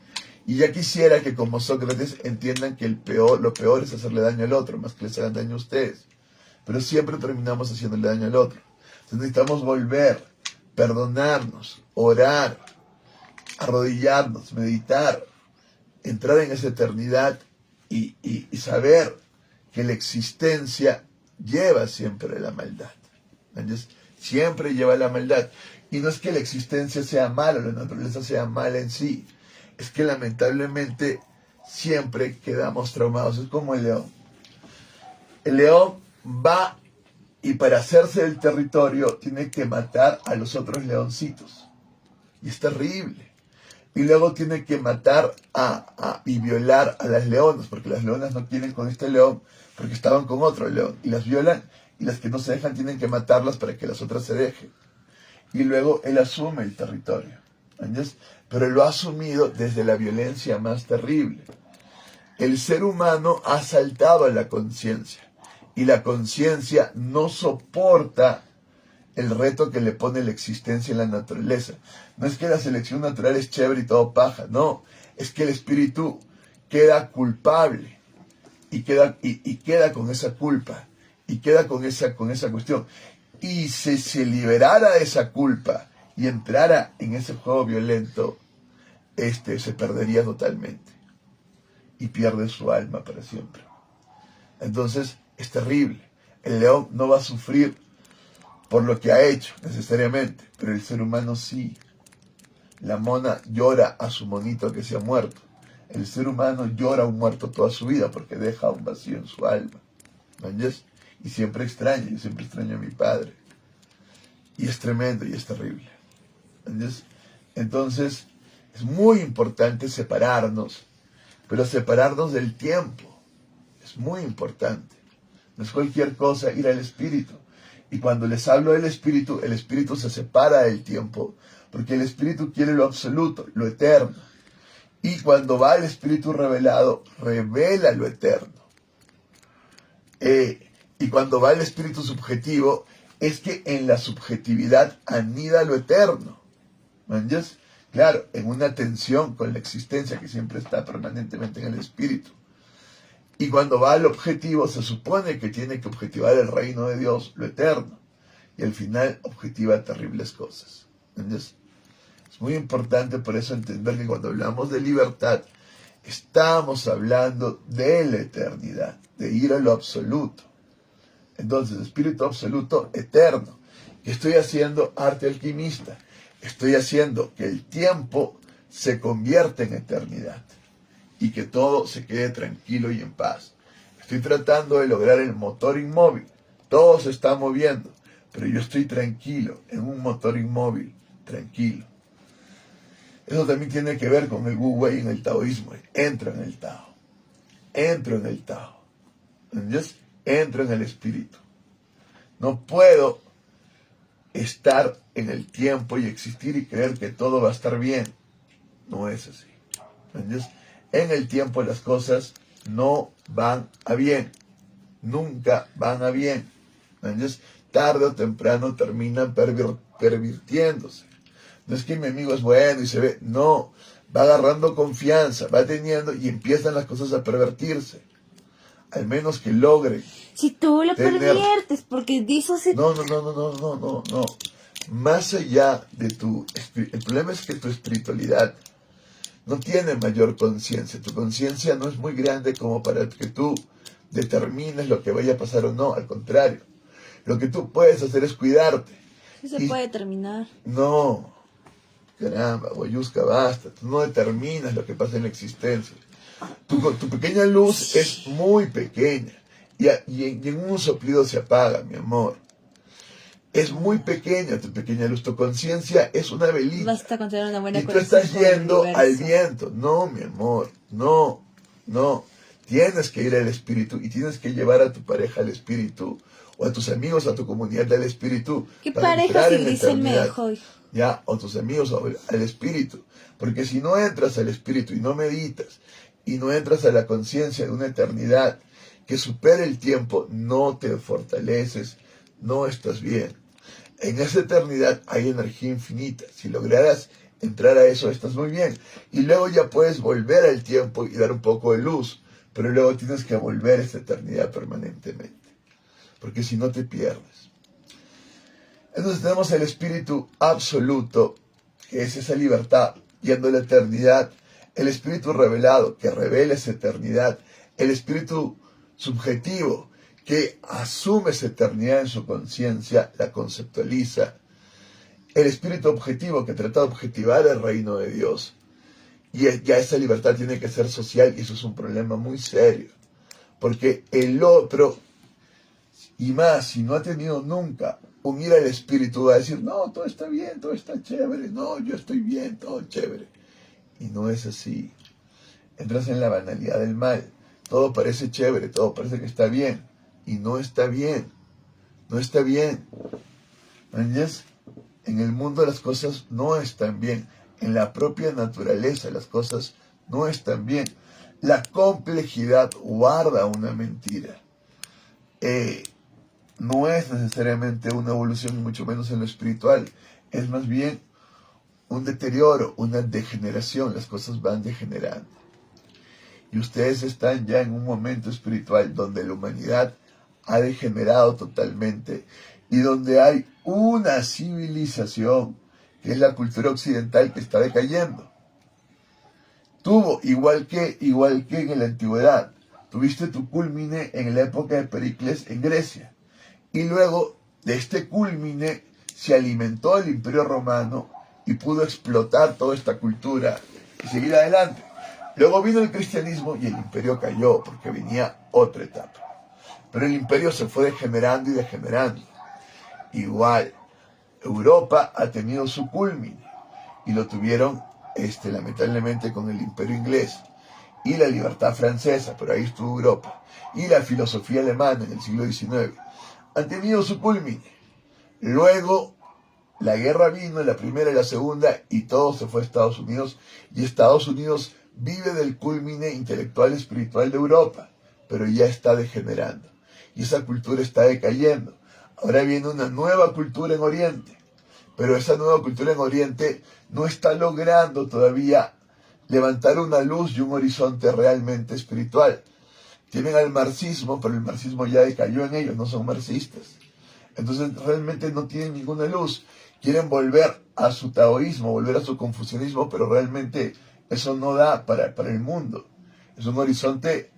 Y ya quisiera que como Sócrates entiendan que lo peor es hacerle daño al otro, más que les hagan daño a ustedes. Pero siempre terminamos haciéndole daño al otro. Entonces necesitamos volver, perdonarnos, orar, arrodillarnos, meditar, entrar en esa eternidad y saber que la existencia lleva siempre la maldad. ¿Entiendes? Siempre lleva la maldad. Y no es que la existencia sea mala, la naturaleza sea mala en sí. Es que lamentablemente siempre quedamos traumados. Es como el león. El león va y para hacerse del territorio tiene que matar a los otros leoncitos. Y es terrible. Y luego tiene que matar y violar a las leonas, porque las leonas no quieren con este león, porque estaban con otro león. Y las violan, y las que no se dejan tienen que matarlas para que las otras se dejen. Y luego él asume el territorio. ¿Entiendes? Pero lo ha asumido desde la violencia más terrible. El ser humano ha saltado a la conciencia. Y la conciencia no soporta el reto que le pone la existencia en la naturaleza. No es que la selección natural es chévere y todo paja, no. Es que el espíritu queda culpable y queda con esa culpa y queda con esa cuestión. Y si se liberara de esa culpa y entrara en ese juego violento, se perdería totalmente y pierde su alma para siempre. Entonces es terrible. El león no va a sufrir por lo que ha hecho, necesariamente, pero el ser humano sí. La mona llora a su monito que se ha muerto. El ser humano llora a un muerto toda su vida porque deja un vacío en su alma. ¿Entiendes? Y siempre extraño, yo siempre extraño a mi padre. Y es tremendo y es terrible. ¿Entiendes? Entonces, es muy importante separarnos, pero separarnos del tiempo. Es muy importante. No es cualquier cosa ir al espíritu. Y cuando les hablo del espíritu se separa del tiempo, porque el espíritu quiere lo absoluto, lo eterno. Y cuando va el espíritu revelado, revela lo eterno. Y cuando va el espíritu subjetivo, es que en la subjetividad anida lo eterno. ¿Entiendes? Claro, en una tensión con la existencia que siempre está permanentemente en el espíritu. Y cuando va al objetivo, se supone que tiene que objetivar el reino de Dios, lo eterno. Y al final objetiva terribles cosas. ¿Entiendes? Es muy importante por eso entender que cuando hablamos de libertad, estamos hablando de la eternidad, de ir a lo absoluto. Entonces, espíritu absoluto eterno. ¿Qué estoy haciendo? Arte alquimista. Estoy haciendo que el tiempo se convierta en eternidad y que todo se quede tranquilo y en paz. Estoy tratando de lograr el motor inmóvil. Todo se está moviendo, pero yo estoy tranquilo en un motor inmóvil, tranquilo. Eso también tiene que ver con el Wu Wei en el taoísmo. Entro en el Tao. Entro en el Tao. ¿Entiendes? Entro en el espíritu. No puedo estar en el tiempo y existir y creer que todo va a estar bien. No es así. ¿Entiendes? En el tiempo las cosas no van a bien. Nunca van a bien. ¿Entiendes? Tarde o temprano terminan pervirtiéndose. No es que mi amigo es bueno y se ve. No. Va agarrando confianza, va teniendo y empiezan las cosas a pervertirse. Al menos que logre. Si tú lo perviertes, porque dices... No. Más allá de el problema es que tu espiritualidad no tiene mayor conciencia. Tu conciencia no es muy grande como para que tú determines lo que vaya a pasar o no. Al contrario, lo que tú puedes hacer es cuidarte. Sí se puede terminar. No, caramba, Boyusca, basta. Tú no determinas lo que pasa en la existencia. Tu pequeña luz es muy pequeña y en un soplido se apaga, mi amor. Es muy pequeña tu pequeña luz. Tu conciencia es una velita. Basta con tener una buena y tú estás yendo al viento. No, mi amor, no. Tienes que ir al espíritu y tienes que llevar a tu pareja al espíritu o a tus amigos, a tu comunidad al espíritu. ¿Qué pareja si dice el mejor? Ya, o tus amigos al espíritu. Porque si no entras al espíritu y no meditas y no entras a la conciencia de una eternidad que supere el tiempo, no te fortaleces, no estás bien. En esa eternidad hay energía infinita. Si lograras entrar a eso, estás muy bien. Y luego ya puedes volver al tiempo y dar un poco de luz. Pero luego tienes que volver a esa eternidad permanentemente. Porque si no te pierdes. Entonces tenemos el espíritu absoluto, que es esa libertad, yendo a la eternidad. El espíritu revelado, que revela esa eternidad. El espíritu subjetivo, que asume esa eternidad en su conciencia, la conceptualiza. El espíritu objetivo, que trata de objetivar el reino de Dios. Y ya esa libertad tiene que ser social, y eso es un problema muy serio. Porque el otro, y más, si no ha tenido nunca un ir al espíritu, va a decir, no, todo está bien, todo está chévere, no, yo estoy bien, todo chévere. Y no es así. Entras en la banalidad del mal. Todo parece chévere, todo parece que está bien. Y no está bien. No está bien. ¿Entiendes? En el mundo las cosas no están bien. En la propia naturaleza las cosas no están bien. La complejidad guarda una mentira. No es necesariamente una evolución, mucho menos en lo espiritual. Es más bien un deterioro, una degeneración. Las cosas van degenerando. Y ustedes están ya en un momento espiritual donde la humanidad ha degenerado totalmente y donde hay una civilización que es la cultura occidental que está decayendo. Tuvo, igual que en la antigüedad, tuviste tu culmine en la época de Pericles en Grecia. Y luego de este cúlmine se alimentó el Imperio Romano y pudo explotar toda esta cultura y seguir adelante. Luego vino el cristianismo y el imperio cayó porque venía otra etapa. Pero el imperio se fue degenerando y degenerando. Igual, Europa ha tenido su culmine y lo tuvieron lamentablemente con el imperio inglés y la libertad francesa, pero ahí estuvo Europa, y la filosofía alemana en el siglo XIX. Han tenido su culmine. Luego la guerra vino, la primera y la segunda, y todo se fue a Estados Unidos, y Estados Unidos vive del cúlmine intelectual y espiritual de Europa, pero ya está degenerando, y esa cultura está decayendo. Ahora viene una nueva cultura en Oriente, pero esa nueva cultura en Oriente no está logrando todavía levantar una luz y un horizonte realmente espiritual. Tienen al marxismo, pero el marxismo ya decayó en ellos, no son marxistas. Entonces realmente no tienen ninguna luz. Quieren volver a su taoísmo, volver a su confucianismo, pero realmente eso no da para el mundo. Es un horizonte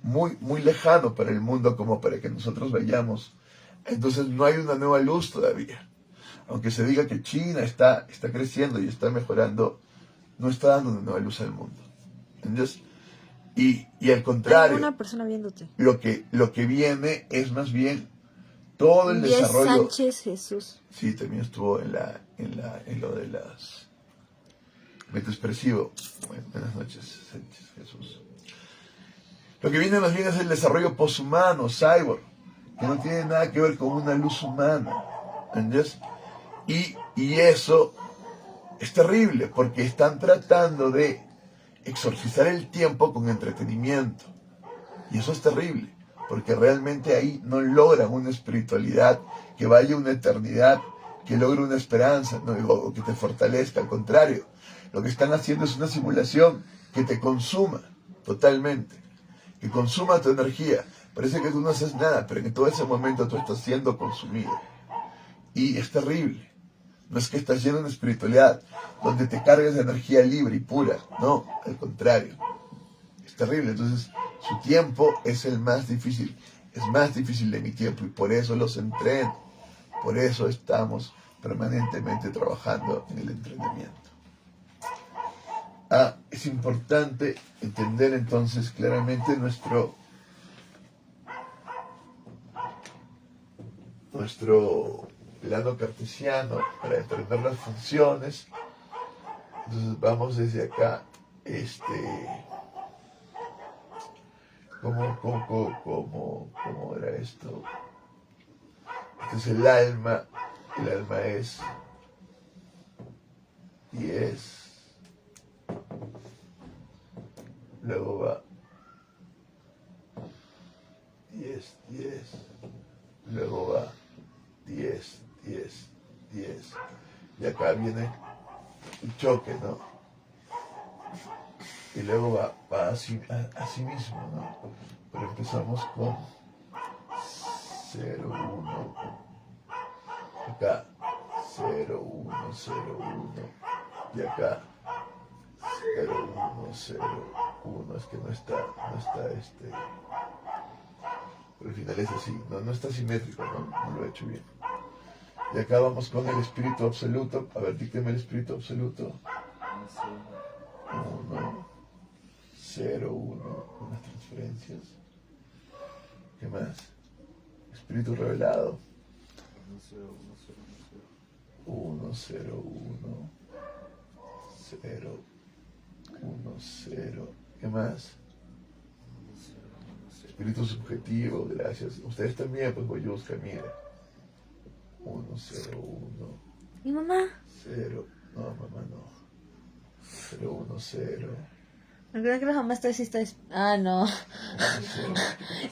muy, muy lejano para el mundo como para que nosotros vayamos. Entonces no hay una nueva luz todavía. Aunque se diga que China está creciendo y está mejorando, no está dando una nueva luz al mundo. ¿Entiendes? Y al contrario, Hay una persona viéndote. lo que viene es más bien todo el Y es desarrollo. Sánchez Jesús. Sí, también estuvo en lo de las metaexpresivo. Bueno, buenas noches, Sánchez Jesús. Lo que viene más bien es el desarrollo poshumano, cyborg, que no tiene nada que ver con una luz humana. ¿Entiendes? Y eso es terrible, porque están tratando de exorcizar el tiempo con entretenimiento. Y eso es terrible, porque realmente ahí no logran una espiritualidad que vaya a una eternidad, que logre una esperanza, ¿no? O que te fortalezca. Al contrario, lo que están haciendo es una simulación que te consuma totalmente, que consuma tu energía. Parece que tú no haces nada, pero en todo ese momento tú estás siendo consumido. Y es terrible. No es que estás lleno de espiritualidad, donde te cargas de energía libre y pura. No, al contrario. Es terrible. Entonces, su tiempo es el más difícil. Es más difícil de mi tiempo y por eso los entreno. Por eso estamos permanentemente trabajando en el entrenamiento. Es importante entender entonces claramente nuestro plano cartesiano para entender las funciones. Entonces vamos desde acá, ¿cómo era esto? Este es el alma es 10, luego va 10, 10, luego va 10, 10, 10, y acá viene el choque, ¿no? Y luego va así mismo, ¿no? Pero empezamos con 0, 1, acá 0, 1, 0, 1, y acá 0, 1, 0, 1, es que no está pero al final es así, no está simétrico, no lo he hecho bien. Y acá vamos con el espíritu absoluto. A ver, dícteme el espíritu absoluto. 1, 0, 1, unas transferencias. ¿Qué más? Espíritu revelado. 1, 0, 1, 0, 1, 0. ¿Qué más? Espíritu subjetivo, gracias. Ustedes también, pues Boyusca, mira. 1, 0, 1. ¿Mi mamá? 0. No, mamá, no. 0, 1, 0. No creo que la mamá está Ah, no. 1, 0.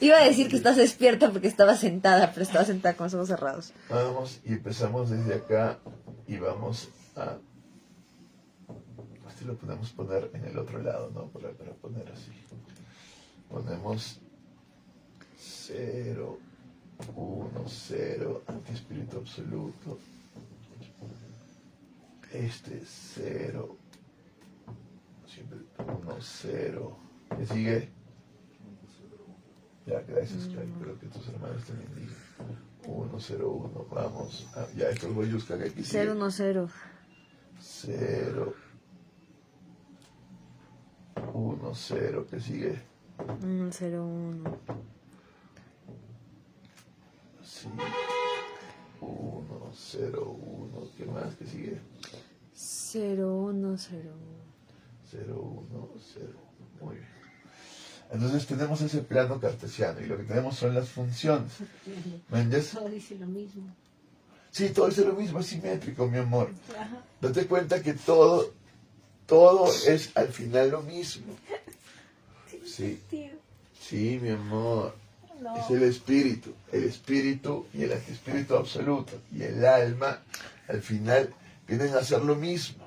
Iba a decir que estás despierta porque estaba sentada, pero estaba sentada con los ojos cerrados. Vamos y empezamos desde acá y vamos a... Este lo podemos poner en el otro lado, ¿no? Para poner así. Ponemos 0, 1, 0, antiespíritu absoluto. 0, siempre 1, 0. ¿Me sigue? Ya, gracias, Kai. Espero que tus hermanos te bendigan. 1, 0, 1. Vamos. Ya, esto voy a buscar que aquí. 0, 1, 0. 0, 1, 0. ¿Qué sigue? 1, 0, 1. Sí. 1, 0, 1. ¿Qué más? ¿Qué sigue? 0, 1, 0, 0, 1, 0. Muy bien. Entonces tenemos ese plano cartesiano y lo que tenemos son las funciones. ¿Me entiendes? Todo dice lo mismo. Sí, todo dice lo mismo, es simétrico, mi amor. Ajá. Date cuenta que todo es al final lo mismo. Sí, sí, mi amor. No. Es el espíritu y el antiespíritu absoluto y el alma al final vienen a ser lo mismo.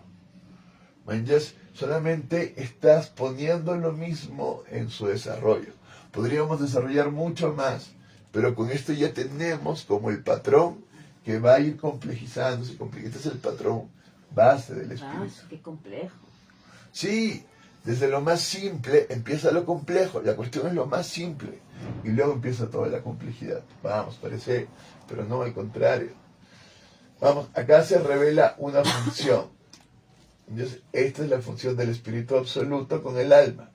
¿Manjas? Solamente estás poniendo lo mismo en su desarrollo. Podríamos desarrollar mucho más, pero con esto ya tenemos como el patrón que va a ir complejizándose. Este es el patrón base del espíritu. Qué complejo. Sí, desde lo más simple empieza lo complejo. La cuestión es lo más simple y luego empieza toda la complejidad. Vamos, parece, pero no, al contrario. Vamos, acá se revela una función. Entonces, esta es la función del espíritu absoluto con el alma.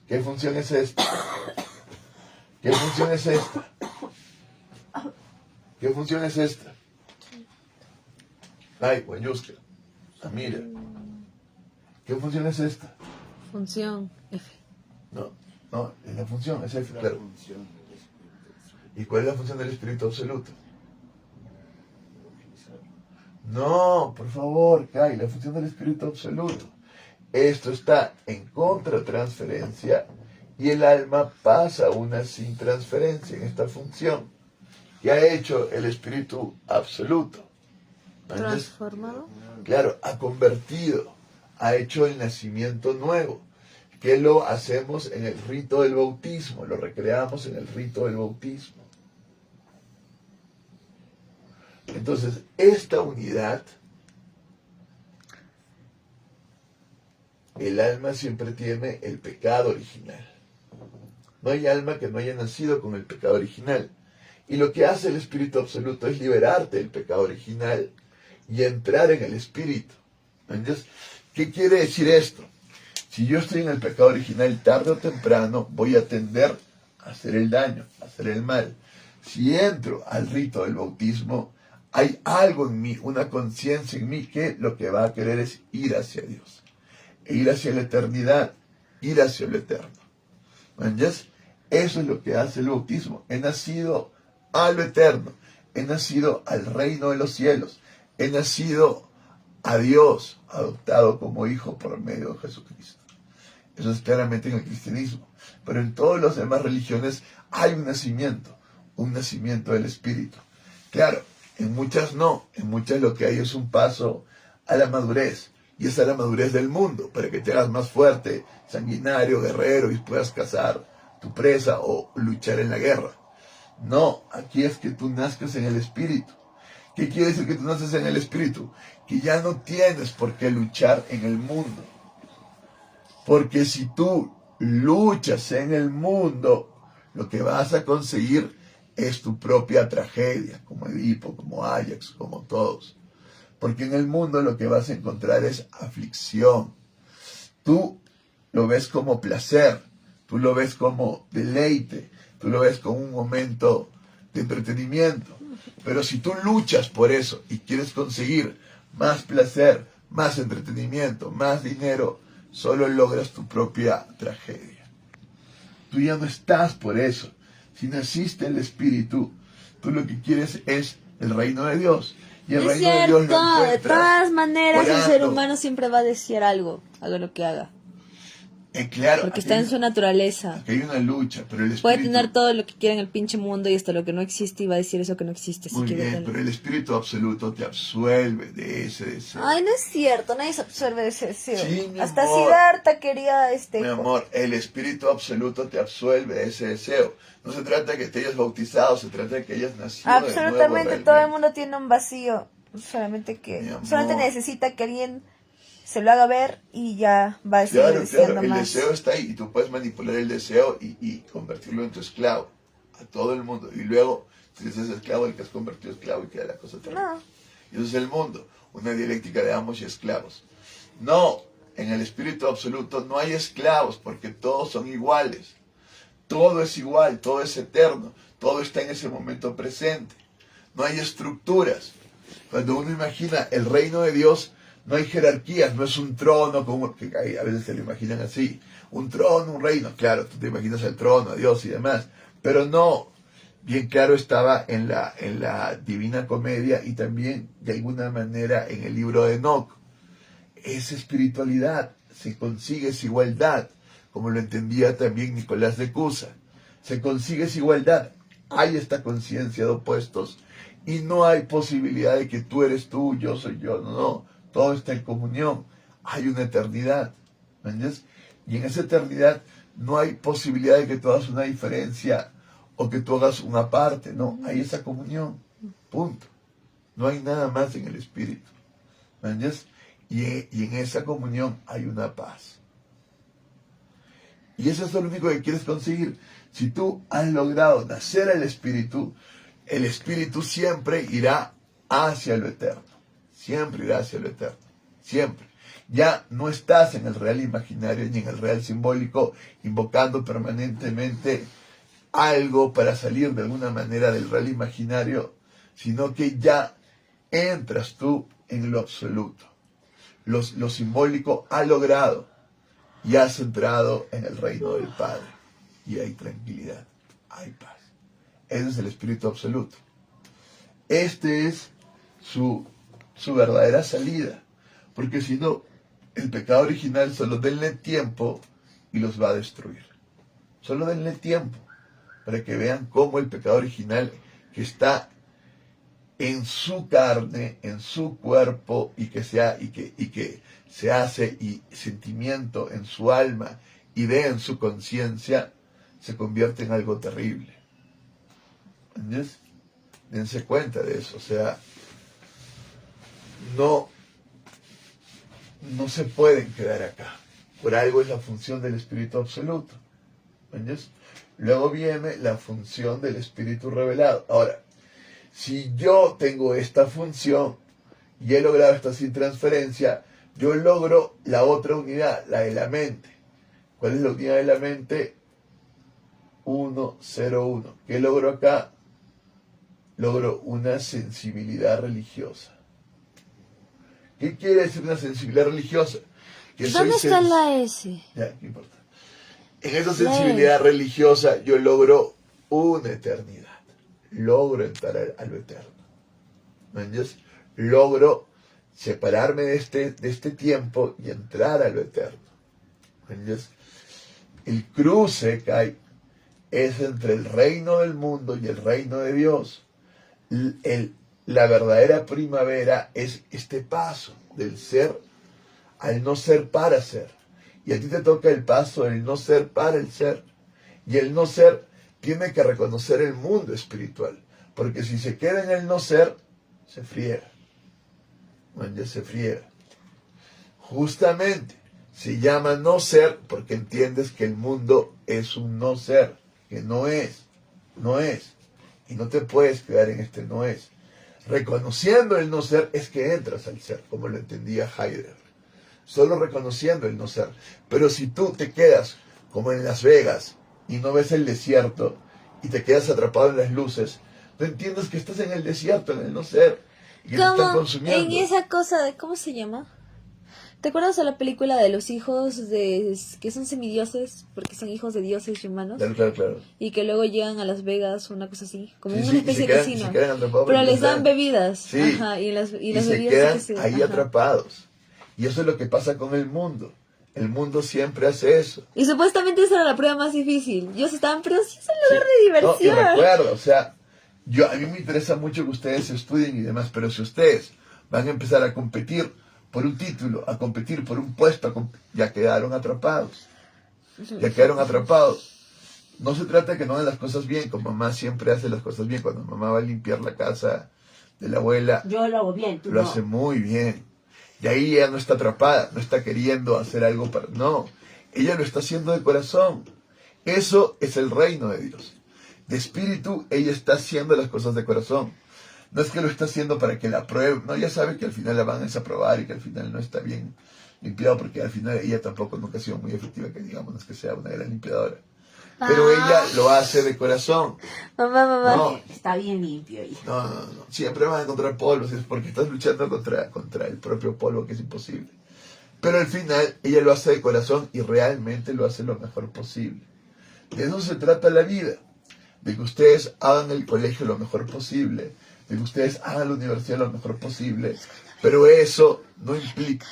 ¿Qué función es esta? ¿Qué función es esta? ¿Qué función es esta? Ay, Guayusca. Mira. ¿Qué función es esta? Función F. No, es la función, es F, La claro. función del espíritu. ¿Y cuál es la función del espíritu absoluto? No, por favor, Kai, la función del espíritu absoluto. Esto está en contratransferencia y el alma pasa una sin transferencia en esta función. ¿Qué ha hecho el espíritu absoluto? Transformado. Claro, ha convertido, ha hecho el nacimiento nuevo, que lo hacemos en el rito del bautismo, lo recreamos en el rito del bautismo. Entonces, esta unidad, el alma siempre tiene el pecado original. No hay alma que no haya nacido con el pecado original. Y lo que hace el Espíritu Absoluto es liberarte del pecado original y entrar en el Espíritu. ¿Entiendes? ¿Qué quiere decir esto? Si yo estoy en el pecado original, tarde o temprano voy a tender a hacer el daño, a hacer el mal. Si entro al rito del bautismo, hay algo en mí, una conciencia en mí que lo que va a querer es ir hacia Dios, ir hacia la eternidad, ir hacia lo eterno. ¿Entiendes? Eso es lo que hace el bautismo. He nacido a lo eterno, he nacido al reino de los cielos, he nacido a Dios, adoptado como hijo por medio de Jesucristo. Eso es claramente en el cristianismo. Pero en todas las demás religiones hay un nacimiento del Espíritu. Claro, en muchas no, en muchas lo que hay es un paso a la madurez. Y esa es la madurez del mundo, para que te hagas más fuerte, sanguinario, guerrero y puedas cazar tu presa o luchar en la guerra. No, aquí es que tú nazcas en el Espíritu. ¿Qué quiere decir que tú naces en el Espíritu? Que ya no tienes por qué luchar en el mundo. Porque si tú luchas en el mundo, lo que vas a conseguir es tu propia tragedia, como Edipo, como Ajax, como todos. Porque en el mundo lo que vas a encontrar es aflicción. Tú lo ves como placer, tú lo ves como deleite, tú lo ves como un momento de entretenimiento. Pero si tú luchas por eso y quieres conseguir más placer, más entretenimiento, más dinero, solo logras tu propia tragedia. Tú ya no estás por eso. Si naciste el Espíritu, tú lo que quieres es el reino de Dios. Y el Es reino de Dios lo cierto, de encuentras todas maneras el ser orando. humano siempre va a desear algo, haga lo que haga. Claro, Porque aquí está en su naturaleza. aquí hay una lucha, pero el Espíritu... Puede tener todo lo que quiera en el pinche mundo y hasta lo que no existe y va a decir eso que no existe. Si Muy quiere bien, tenerlo. pero el Espíritu Absoluto te absuelve de ese deseo. Ay, no es cierto, nadie se absorbe de ese deseo. Sí, mi Hasta amor. Siddhartha quería Mi amor, el Espíritu Absoluto te absuelve de ese deseo. No se trata de que te hayas bautizado, se trata de que hayas nacido de nuevo Absolutamente todo el realmente. mundo tiene un vacío. Solamente Mi amor. solamente necesita que alguien se lo haga ver y ya va a seguir Claro, deseando claro, el más. deseo está ahí y tú puedes manipular el deseo y convertirlo en tu esclavo, a todo el mundo. Y luego Si eres esclavo, el que has convertido esclavo y queda la cosa terrible. No. Y eso es el mundo, una dialéctica de amos y esclavos. No, en el espíritu absoluto no hay esclavos porque todos son iguales. Todo es igual, todo es eterno, todo está en ese momento presente. No hay estructuras. Cuando uno imagina el reino de Dios, no hay jerarquías, no es un trono, como que a veces se lo imaginan así. Un trono, un reino, claro, tú te imaginas el trono, a Dios y demás. Pero no, bien claro estaba en la Divina Comedia y también de alguna manera en el libro de Enoc. Es espiritualidad, se consigue esa igualdad, como lo entendía también Nicolás de Cusa. Se consigue esa igualdad, hay esta conciencia de opuestos y no hay posibilidad de que tú eres tú, yo soy yo, no, todo está en comunión, hay una eternidad, ¿me entiendes? Y en esa eternidad no hay posibilidad de que tú hagas una diferencia o que tú hagas una parte, no, hay esa comunión, punto. No hay nada más en el espíritu, ¿me entiendes? Y en esa comunión hay una paz. Y eso es lo único que quieres conseguir. Si tú has logrado nacer el espíritu siempre irá hacia lo eterno. Siempre irá hacia lo eterno. Siempre. Ya no estás en el real imaginario ni en el real simbólico invocando permanentemente algo para salir de alguna manera del real imaginario, sino que ya entras tú en lo absoluto. Lo simbólico ha logrado y has entrado en el reino del Padre. Y hay tranquilidad, hay paz. Ese es el espíritu absoluto. Este es su verdadera salida. Porque si no, el pecado original solo denle tiempo y los va a destruir. Solo denle tiempo para que vean cómo el pecado original que está en su carne, en su cuerpo y que se hace y sentimiento en su alma y ve en su conciencia, se convierte en algo terrible. ¿Entiendes? Dense cuenta de eso. O sea, no se pueden quedar acá. Por algo es la función del espíritu absoluto. ¿Entiendes? Luego viene la función del espíritu revelado. Ahora, si yo tengo esta función y he logrado esta sin transferencia, yo logro la otra unidad, la de la mente. ¿Cuál es la unidad de la mente? 1, 0, 1. ¿Qué logro acá? Logro una sensibilidad religiosa. ¿Qué quiere decir una sensibilidad religiosa? Que ¿Dónde está la S? Ya, ¿qué importa? En esa sensibilidad religiosa yo logro una eternidad. Logro entrar a lo eterno. ¿Me entiendes? Logro separarme de este tiempo y entrar a lo eterno. ¿Me entiendes? El cruce que hay es entre el reino del mundo y el reino de Dios. La verdadera primavera es este paso del ser al no ser para ser. Y a ti te toca el paso del no ser para el ser. Y el no ser tiene que reconocer el mundo espiritual. Porque si se queda en el no ser, se friega. Bueno, se friega. Justamente se llama no ser porque entiendes que el mundo es un no ser, que no es. Y no te puedes quedar en este no es. Reconociendo el no ser es que entras al ser, como lo entendía Heidegger. Solo reconociendo el no ser. Pero si tú te quedas como en Las Vegas y no ves el desierto y te quedas atrapado en las luces, no entiendes que estás en el desierto, en el no ser, y que te están consumiendo. En esa cosa de, ¿cómo se llama? ¿Te acuerdas de la película de los hijos de que son semidioses porque son hijos de dioses y humanos? Claro. Y que luego llegan a Las Vegas, una cosa así, como Sí, una sí, especie de casino. Pero les dan bebidas. Sí. Ajá, y las se bebidas quedan ahí atrapados. Y eso es lo que pasa con el mundo. El mundo siempre hace eso. Y supuestamente esa era la prueba más difícil. Ellos estaban, pero sí es un lugar de diversión. No, y recuerdo, o sea, a mí me interesa mucho que ustedes estudien y demás, pero si ustedes van a empezar a competir por un título, a competir por un puesto, ya quedaron atrapados. No se trata de que no hagan las cosas bien, como mamá siempre hace las cosas bien. Cuando mamá va a limpiar la casa de la abuela, yo lo hago bien, tú lo no. hace muy bien. Y ahí ella no está atrapada, no está queriendo hacer algo para... No, ella lo está haciendo de corazón. Eso es el reino de Dios. de espíritu, ella está haciendo las cosas de corazón. No es que lo está haciendo para que la apruebe, no, ella sabe que al final la van a desaprobar y que al final no está bien limpiado, porque al final ella tampoco nunca ha sido muy efectiva, que digamos, no es que sea una gran limpiadora. Pero ella lo hace de corazón. Mamá. No, Está bien limpio ahí. no. Siempre van a encontrar polvos, es porque estás luchando contra el propio polvo, que es imposible. Pero al final ella lo hace de corazón y realmente lo hace lo mejor posible. De eso se trata la vida. De que ustedes hagan el colegio lo mejor posible. De que ustedes hagan la universidad lo mejor posible. Pero eso no implica...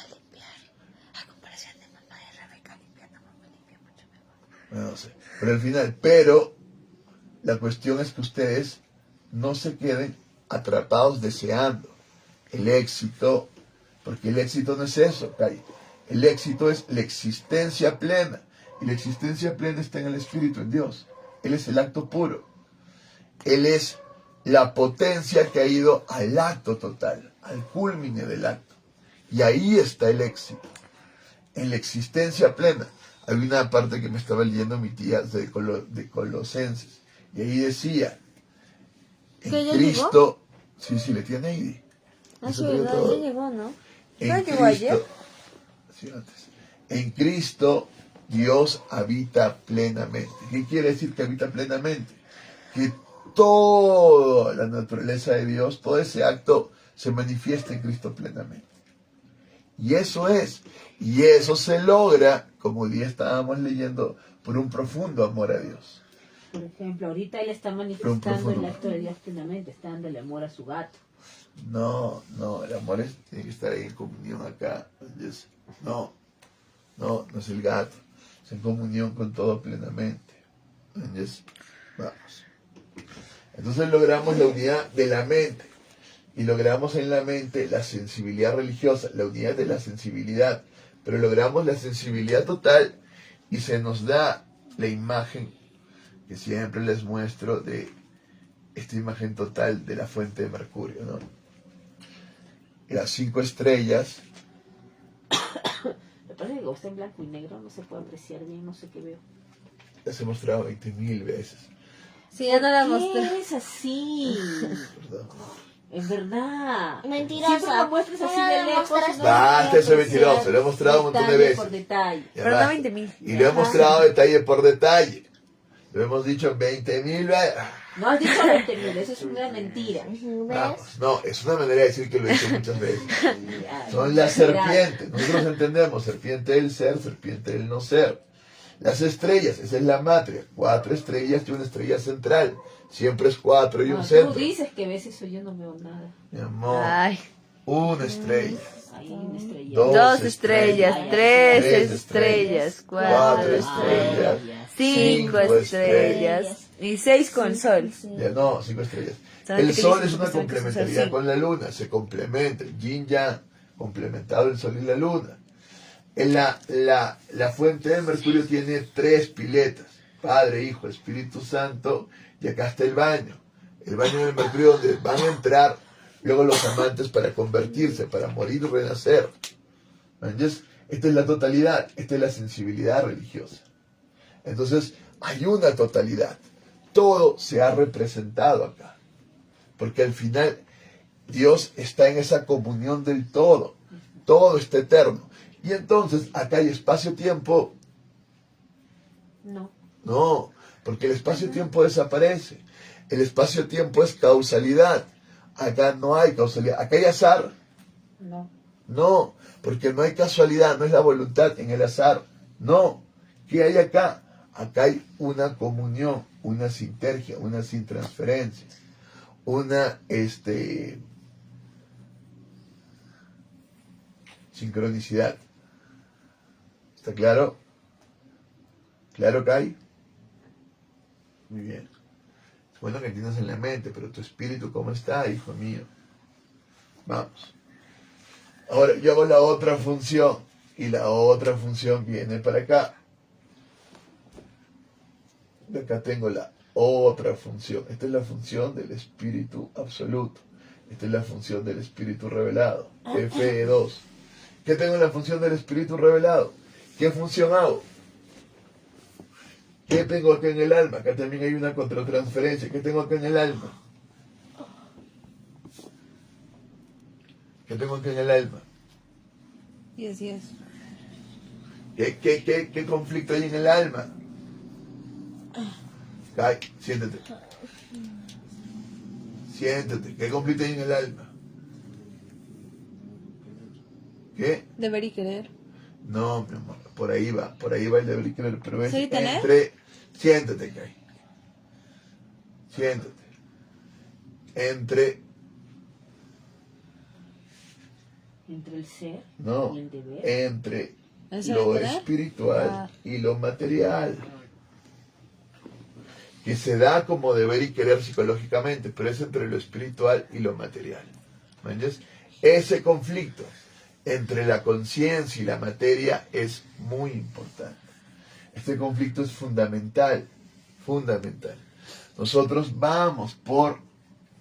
No sé. Pero al final, la cuestión es que ustedes no se queden atrapados deseando el éxito, porque el éxito no es eso, Kai. El éxito es la existencia plena, y la existencia plena está en el Espíritu, en Dios. Él es el acto puro. Él es la potencia que ha ido al acto total, al culmine del acto. Y ahí está el éxito, en la existencia plena. Hay una parte que me estaba leyendo mi tía de Colosenses, y ahí decía, en ¿Que ya Cristo, sí, le tiene ahí. Ah, sí, Eso te digo ¿verdad? todo. Ya llegó, ¿no? En ¿No llegó ayer? Cristo, sí, antes. En Cristo Dios habita plenamente. ¿Qué quiere decir que habita plenamente? Que toda la naturaleza de Dios, todo ese acto se manifiesta en Cristo plenamente. Y eso es. Y eso se logra, como hoy día estábamos leyendo, por un profundo amor a Dios. Por ejemplo, ahorita él está manifestando el acto de Dios plenamente, está dándole amor a su gato. No, el amor tiene que estar ahí en comunión acá. No es el gato. Es en comunión con todo plenamente. Vamos. Entonces logramos la unidad de la mente. Y logramos en la mente la sensibilidad religiosa, la unidad de la sensibilidad. Pero logramos la sensibilidad total y se nos da la imagen que siempre les muestro de esta imagen total de la fuente de Mercurio, ¿no? Las 5 estrellas. Me parece que como está en blanco y negro no se puede apreciar bien, no sé qué veo. Las he mostrado 20.000 veces. Sí, ya no la ¿Qué mostré. es así? ¿Verdad? Es verdad. Mentirosa. Siempre lo muestras así No de lo lejos. muestras. y no Basta, eso es apreciar mentiroso. Lo he mostrado un montón de detalle veces. por detalle. Ya Pero no basta. 20.000. Y lo he mostrado detalle por detalle. Lo hemos dicho 20.000 veces. No has dicho 20.000, eso es una mentira. ¿Ves? No, es una manera de decir que lo he dicho muchas veces. Ay, Son las exagerado. serpientes. Nosotros entendemos serpiente del ser, serpiente del no ser. Las estrellas, esa es la matria. 4 estrellas y una estrella central. Siempre es 4 y un No, tú centro. dices que ves eso, yo no veo nada. Mi amor, Ay. una estrella. Ahí hay una estrella. 2 estrellas, 3 Tres estrellas, 4 cuatro estrellas, estrellas, 5 cinco estrellas y 6 con sol. Ya no, 5 estrellas. ¿Saben El qué sol dicen? es una Supuestamente son complementariedad cinco. con la luna, se complementa, yin yang, complementado el sol y la luna. La fuente de Mercurio tiene 3 piletas, Padre, Hijo, Espíritu Santo, y acá está el baño de Mercurio donde van a entrar luego los amantes para convertirse, para morir y renacer. ¿Entiendes? Esta es la totalidad, esta es la sensibilidad religiosa. Entonces, hay una totalidad. Todo se ha representado acá. Porque al final, Dios está en esa comunión del todo. Todo está eterno. Y entonces, acá hay espacio-tiempo. No, porque el espacio-tiempo desaparece. El espacio-tiempo es causalidad. Acá no hay causalidad. Acá hay azar. No, porque no hay casualidad, no es la voluntad en el azar. No. ¿Qué hay acá? Acá hay una comunión, una sinergia, una transferencia, una sincronicidad. ¿Está claro? ¿Claro, Kai? Muy bien. Es bueno que entiendas en la mente, pero tu espíritu, ¿cómo está, hijo mío? Vamos. Ahora yo hago la otra función, y la otra función viene para acá. De acá tengo la otra función. Esta es la función del espíritu absoluto. Esta es la función del espíritu revelado. F2. ¿Qué tengo en la función del espíritu revelado? ¿Qué función hago? ¿Qué tengo acá en el alma? Acá también hay una contratransferencia. ¿Qué tengo acá en el alma? ¿Qué tengo acá en el alma? Y así es. ¿Qué conflicto hay en el alma? Ay, siéntate. Siéntate. ¿Qué conflicto hay en el alma? ¿Qué? Deber y querer. No, mi amor, por ahí va el deber y querer, pero es ¿Ser y tener? entre... Siéntate, Kai. Siéntate. Entre Entre el ser No, y el deber. entre ¿El ser lo y tener? espiritual Ah. y lo material, que se da como deber y querer psicológicamente, pero es entre lo espiritual y lo material. ¿Me entiendes? Ese conflicto entre la conciencia y la materia es muy importante. Este conflicto es fundamental, fundamental. Nosotros vamos por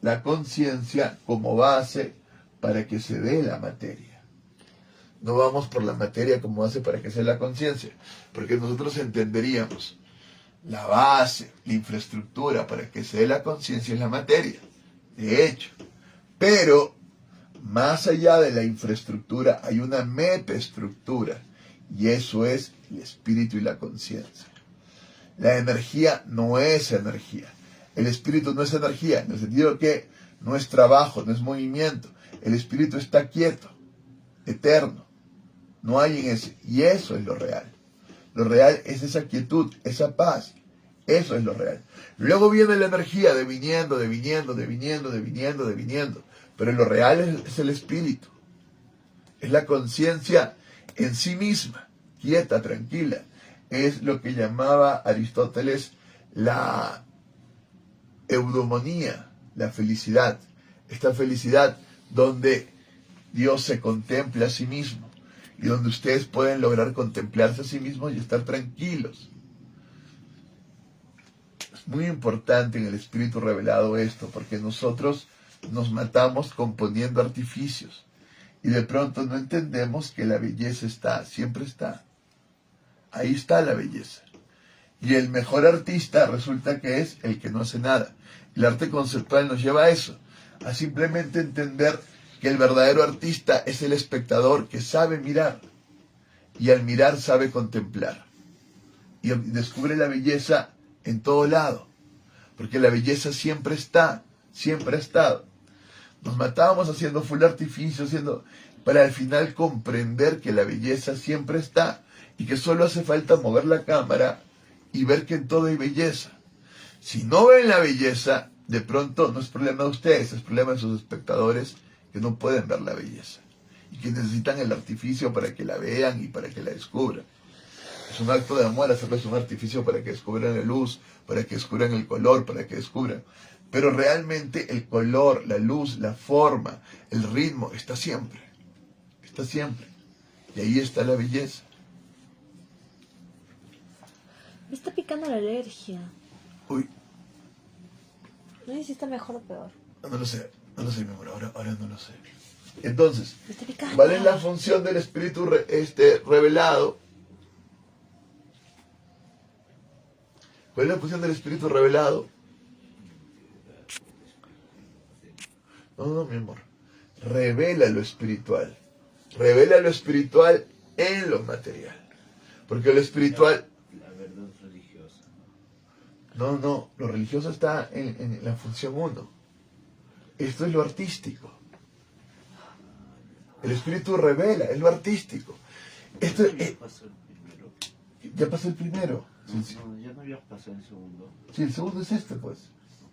la conciencia como base para que se dé la materia. No vamos por la materia como base para que se dé la conciencia, porque nosotros entenderíamos la base, la infraestructura para que se dé la conciencia es la materia, de hecho. Pero más allá de la infraestructura hay una metaestructura, y eso es el espíritu y la conciencia. La energía no es energía. El espíritu no es energía, en el sentido que no es trabajo, no es movimiento. El espíritu está quieto, eterno. No hay en ese. Y eso es lo real. Lo real es esa quietud, esa paz. Eso es lo real. Luego viene la energía deviniendo. Pero lo real es el espíritu. Es la conciencia en sí misma, quieta, tranquila. Es lo que llamaba Aristóteles la eudomonía, la felicidad. Esta felicidad donde Dios se contempla a sí mismo y donde ustedes pueden lograr contemplarse a sí mismos y estar tranquilos. Es muy importante en el espíritu revelado esto, porque nosotros nos matamos componiendo artificios y de pronto no entendemos que la belleza está, siempre está. Ahí está la belleza. Y el mejor artista resulta que es el que no hace nada. El arte conceptual nos lleva a eso, a simplemente entender que el verdadero artista es el espectador que sabe mirar y al mirar sabe contemplar y descubre la belleza en todo lado, porque la belleza siempre está, siempre ha estado. Nos matábamos haciendo full artificio, para al final comprender que la belleza siempre está y que solo hace falta mover la cámara y ver que en todo hay belleza. Si no ven la belleza, de pronto no es problema de ustedes, es problema de sus espectadores que no pueden ver la belleza y que necesitan el artificio para que la vean y para que la descubran. Es un acto de amor hacerles un artificio para que descubran la luz, para que descubran el color, para que descubran. Pero realmente el color, la luz, la forma, el ritmo está siempre. Está siempre. Y ahí está la belleza. Me está picando la alergia. Uy, No sé si está mejor o peor. no lo sé, mi amor, ahora no lo sé. Entonces, Me está picando. ¿cuál es la función del espíritu revelado? ¿Cuál es la función del espíritu revelado? No, mi amor. Revela lo espiritual. Revela lo espiritual en lo material. Porque lo espiritual... La verdad religiosa. No, lo religioso está en la función 1. Esto es lo artístico. El espíritu revela, es lo artístico. Esto ¿Ya pasó el primero? ya pasó el primero. No, ya no habías pasado el segundo. Sí, el segundo es este, pues.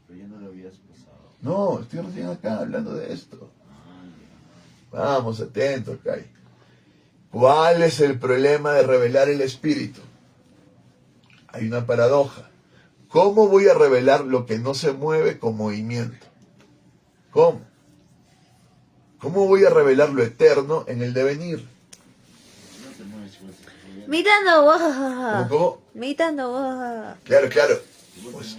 Pero ya no lo habías pasado. No, estoy recién acá hablando de esto. Ah, Vamos, atento, Kai. ¿Cuál es el problema de revelar el espíritu? Hay una paradoja. ¿Cómo voy a revelar lo que no se mueve con movimiento? ¿Cómo? ¿Cómo voy a revelar lo eterno en el devenir? no te mueves, pues. Mitando baja. ¿Cómo? Mitando baja. Claro. Pues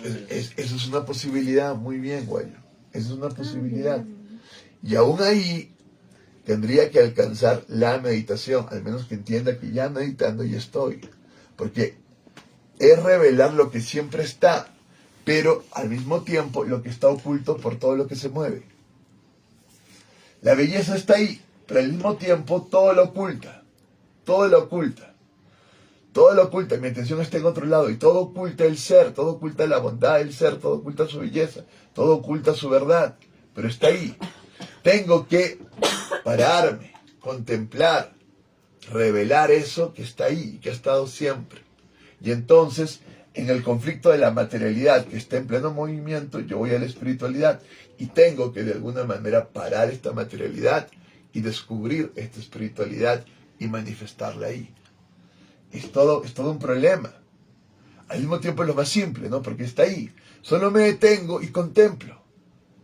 eso es una posibilidad, muy bien, Guayo. Eso es una posibilidad. Y aún ahí tendría que alcanzar la meditación, al menos que entienda que ya meditando ya estoy. Porque es revelar lo que siempre está, pero al mismo tiempo lo que está oculto por todo lo que se mueve. La belleza está ahí, pero al mismo tiempo todo lo oculta, todo lo oculta, todo lo oculta. Mi atención está en otro lado y todo oculta el ser, todo oculta la bondad del ser, todo oculta su belleza, todo oculta su verdad, pero está ahí. Tengo que pararme, contemplar, revelar eso que está ahí, que ha estado siempre. Y entonces, en el conflicto de la materialidad que está en pleno movimiento, yo voy a la espiritualidad y tengo que de alguna manera parar esta materialidad y descubrir esta espiritualidad y manifestarla ahí. Es todo un problema. Al mismo tiempo es lo más simple, ¿no? Porque está ahí. Solo me detengo y contemplo.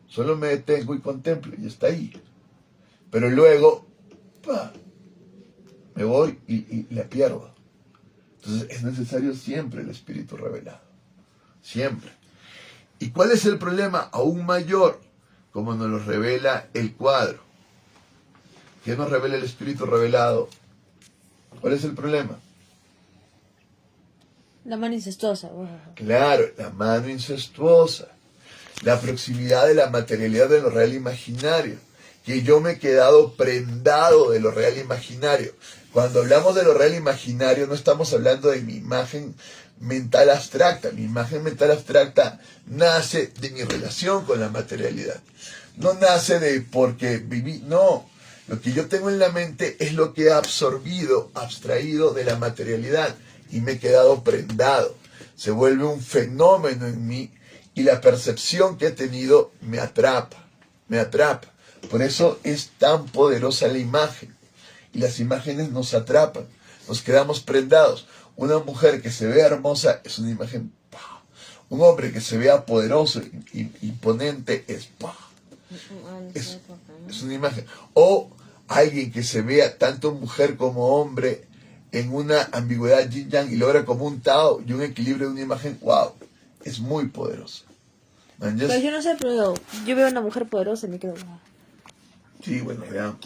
Solo me detengo y contemplo y está ahí. Pero luego, me voy y la pierdo. Entonces es necesario siempre el espíritu revelado. Siempre. ¿Y cuál es el problema? Aún mayor, como nos lo revela el cuadro. ¿Qué nos revela el espíritu revelado? ¿Cuál es el problema? La mano incestuosa. Claro, la mano incestuosa. La proximidad de la materialidad de lo real imaginario. Que yo me he quedado prendado de lo real imaginario. Cuando hablamos de lo real imaginario no estamos hablando de mi imagen mental abstracta. Mi imagen mental abstracta nace de mi relación con la materialidad. No nace de porque viví, no. Lo que yo tengo en la mente es lo que he absorbido, abstraído de la materialidad y me he quedado prendado. Se vuelve un fenómeno en mí y la percepción que he tenido me atrapa, me atrapa. Por eso es tan poderosa la imagen. Y las imágenes nos atrapan, nos quedamos prendados. Una mujer que se vea hermosa es una imagen. ¡Pah! Un hombre que se vea poderoso, imponente, es ¡pah! Es una imagen. O alguien que se vea tanto mujer como hombre en una ambigüedad yin-yang y logra como un Tao y un equilibrio de una imagen, wow, es muy poderoso. Pero yo no sé, pero yo veo una mujer poderosa y me quedo... Sí, bueno, veamos.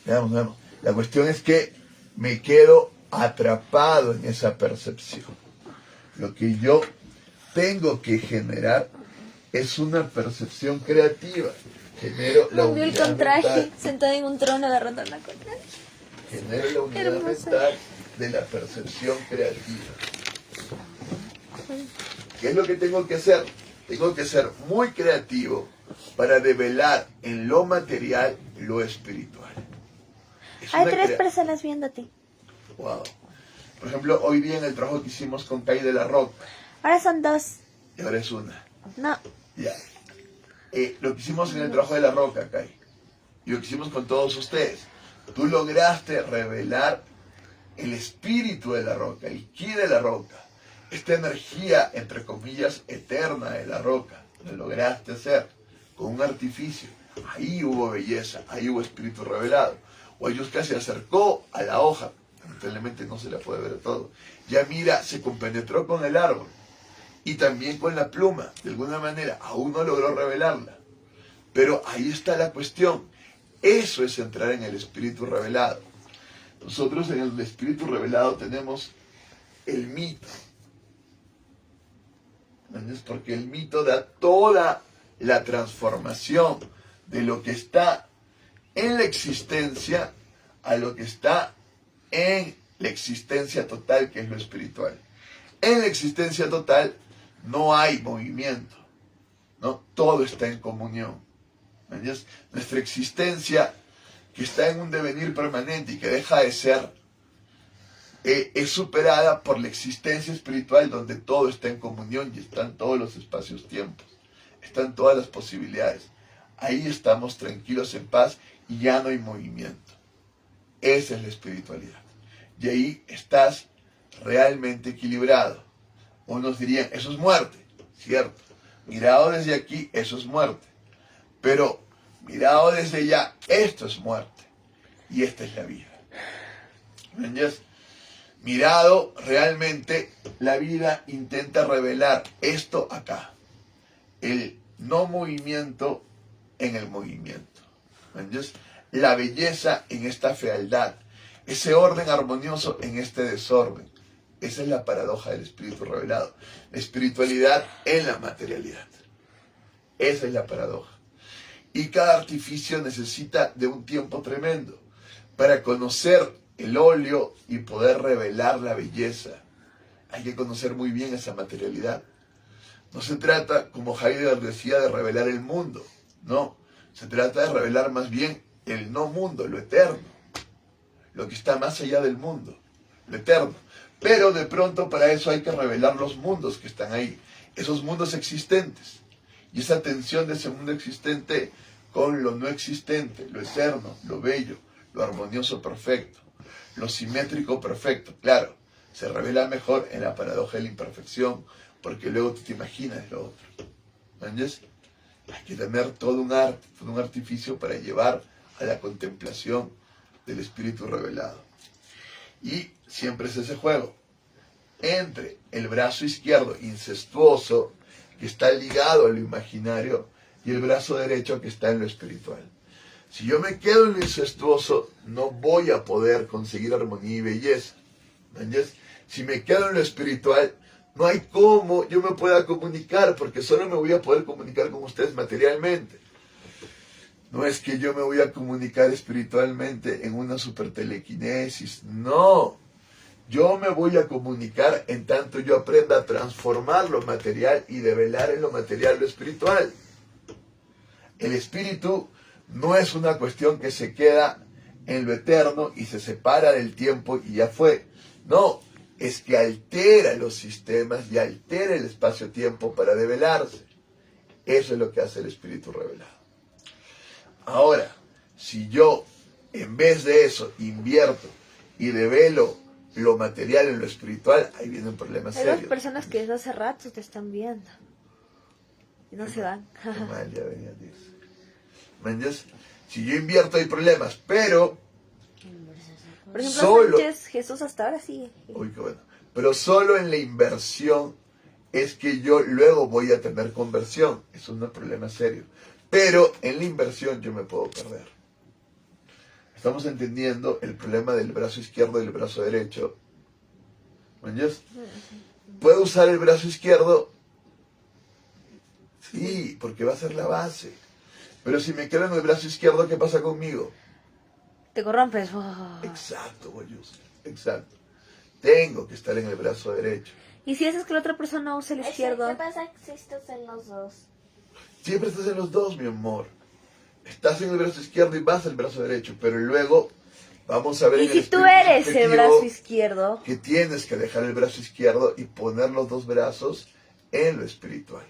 Veamos. La cuestión es que me quedo atrapado en esa percepción. Lo que yo tengo que generar es una percepción creativa. Genero la Cambió el unidad contraje, mental. sentada en un trono agarrando la contraje. Genero la unidad Hermosa. mental de la percepción creativa. ¿Qué es lo que tengo que hacer? Tengo que ser muy creativo para develar en lo material lo espiritual. Hay 3 personas viéndote. Wow. Por ejemplo, hoy día en el trabajo que hicimos con Kai de la Roca, Ahora son 2. y ahora es una. No. Ya. Lo que hicimos en el trabajo de la Roca, Kai, y lo que hicimos con todos ustedes, tú lograste revelar el espíritu de la Roca, el ki de la Roca, esta energía, entre comillas, eterna de la Roca. Lo lograste hacer con un artificio. Ahí hubo belleza, ahí hubo espíritu revelado. Guayusca se acercó a la hoja, lamentablemente no se la puede ver todo. Yamira se compenetró con el árbol y también con la pluma, de alguna manera, aún no logró revelarla. Pero ahí está la cuestión. Eso es entrar en el espíritu revelado. Nosotros en el espíritu revelado tenemos el mito. ¿Entiendes? Porque el mito da toda la transformación de lo que está en la existencia a lo que está en la existencia total, que es lo espiritual. En la existencia total no hay movimiento, ¿no? Todo está en comunión. ¿Entiendes? Nuestra existencia, que está en un devenir permanente y que deja de ser, es superada por la existencia espiritual donde todo está en comunión y están todos los espacios-tiempos, están todas las posibilidades. Ahí estamos tranquilos, en paz, y ya no hay movimiento. Esa es la espiritualidad. Y ahí estás realmente equilibrado. Unos dirían, eso es muerte, cierto. Mirado desde aquí, eso es muerte. Pero mirado desde allá, esto es muerte. Y esta es la vida. ¿Entiendes? Mirado realmente, la vida intenta revelar esto acá. El no movimiento en el movimiento. ¿Entiendes? La belleza en esta fealdad. Ese orden armonioso en este desorden. Esa es la paradoja del espíritu revelado. La espiritualidad en la materialidad. Esa es la paradoja. Y cada artificio necesita de un tiempo tremendo para conocer el óleo y poder revelar la belleza. Hay que conocer muy bien esa materialidad. No se trata, como Heidegger decía, de revelar el mundo. No, se trata de revelar más bien el no mundo, lo eterno. Lo que está más allá del mundo, lo eterno. Pero de pronto para eso hay que revelar los mundos que están ahí. Esos mundos existentes. Y esa tensión de ese mundo existente con lo no existente, lo eterno, lo bello, lo armonioso perfecto, lo simétrico perfecto. Claro, se revela mejor en la paradoja de la imperfección, porque luego tú te imaginas lo otro. ¿Entiendes? Hay que tener todo un arte, todo un artificio para llevar a la contemplación del espíritu revelado. Y siempre es ese juego entre el brazo izquierdo incestuoso, que está ligado a lo imaginario, y el brazo derecho que está en lo espiritual. Si yo me quedo en lo incestuoso, no voy a poder conseguir armonía y belleza. ¿Entiendes? Si me quedo en lo espiritual, no hay cómo yo me pueda comunicar, porque solo me voy a poder comunicar con ustedes materialmente. No es que yo me voy a comunicar espiritualmente en una supertelequinesis, no. Yo me voy a comunicar en tanto yo aprenda a transformar lo material y develar en lo material lo espiritual. El espíritu no es una cuestión que se queda en lo eterno y se separa del tiempo y ya fue. No, es que altera los sistemas y altera el espacio-tiempo para develarse. Eso es lo que hace el espíritu revelado. Ahora, si yo en vez de eso invierto y develo lo material en lo espiritual, ahí viene un problema Hay serio. dos personas que desde hace rato te están viendo y no se van. Qué mal, ya venía, Dios. ¿Entiendes? Si yo invierto hay problemas, pero Por ejemplo, solo... Sánchez, Jesús hasta ahora sí. Uy, qué bueno. Pero solo en la inversión es que yo luego voy a tener conversión. Eso no es un problema serio. Pero en la inversión yo me puedo perder. Estamos entendiendo el problema del brazo izquierdo y el brazo derecho. ¿Entiendes? ¿Puedo usar el brazo izquierdo? Sí, porque va a ser la base. Pero si me quedo en el brazo izquierdo, ¿qué pasa conmigo? Te corrompes. Oh. Exacto, Boyus. Exacto. Tengo que estar en el brazo derecho. ¿Y si haces que la otra persona use el izquierdo? ¿Qué pasa si estás en los dos? Siempre estás en los dos, mi amor. Estás en el brazo izquierdo y vas al brazo derecho, pero luego vamos a ver ¿Y en el si tú espíritu eres el subjetivo brazo izquierdo? que tienes que dejar el brazo izquierdo y poner los dos brazos en lo espiritual.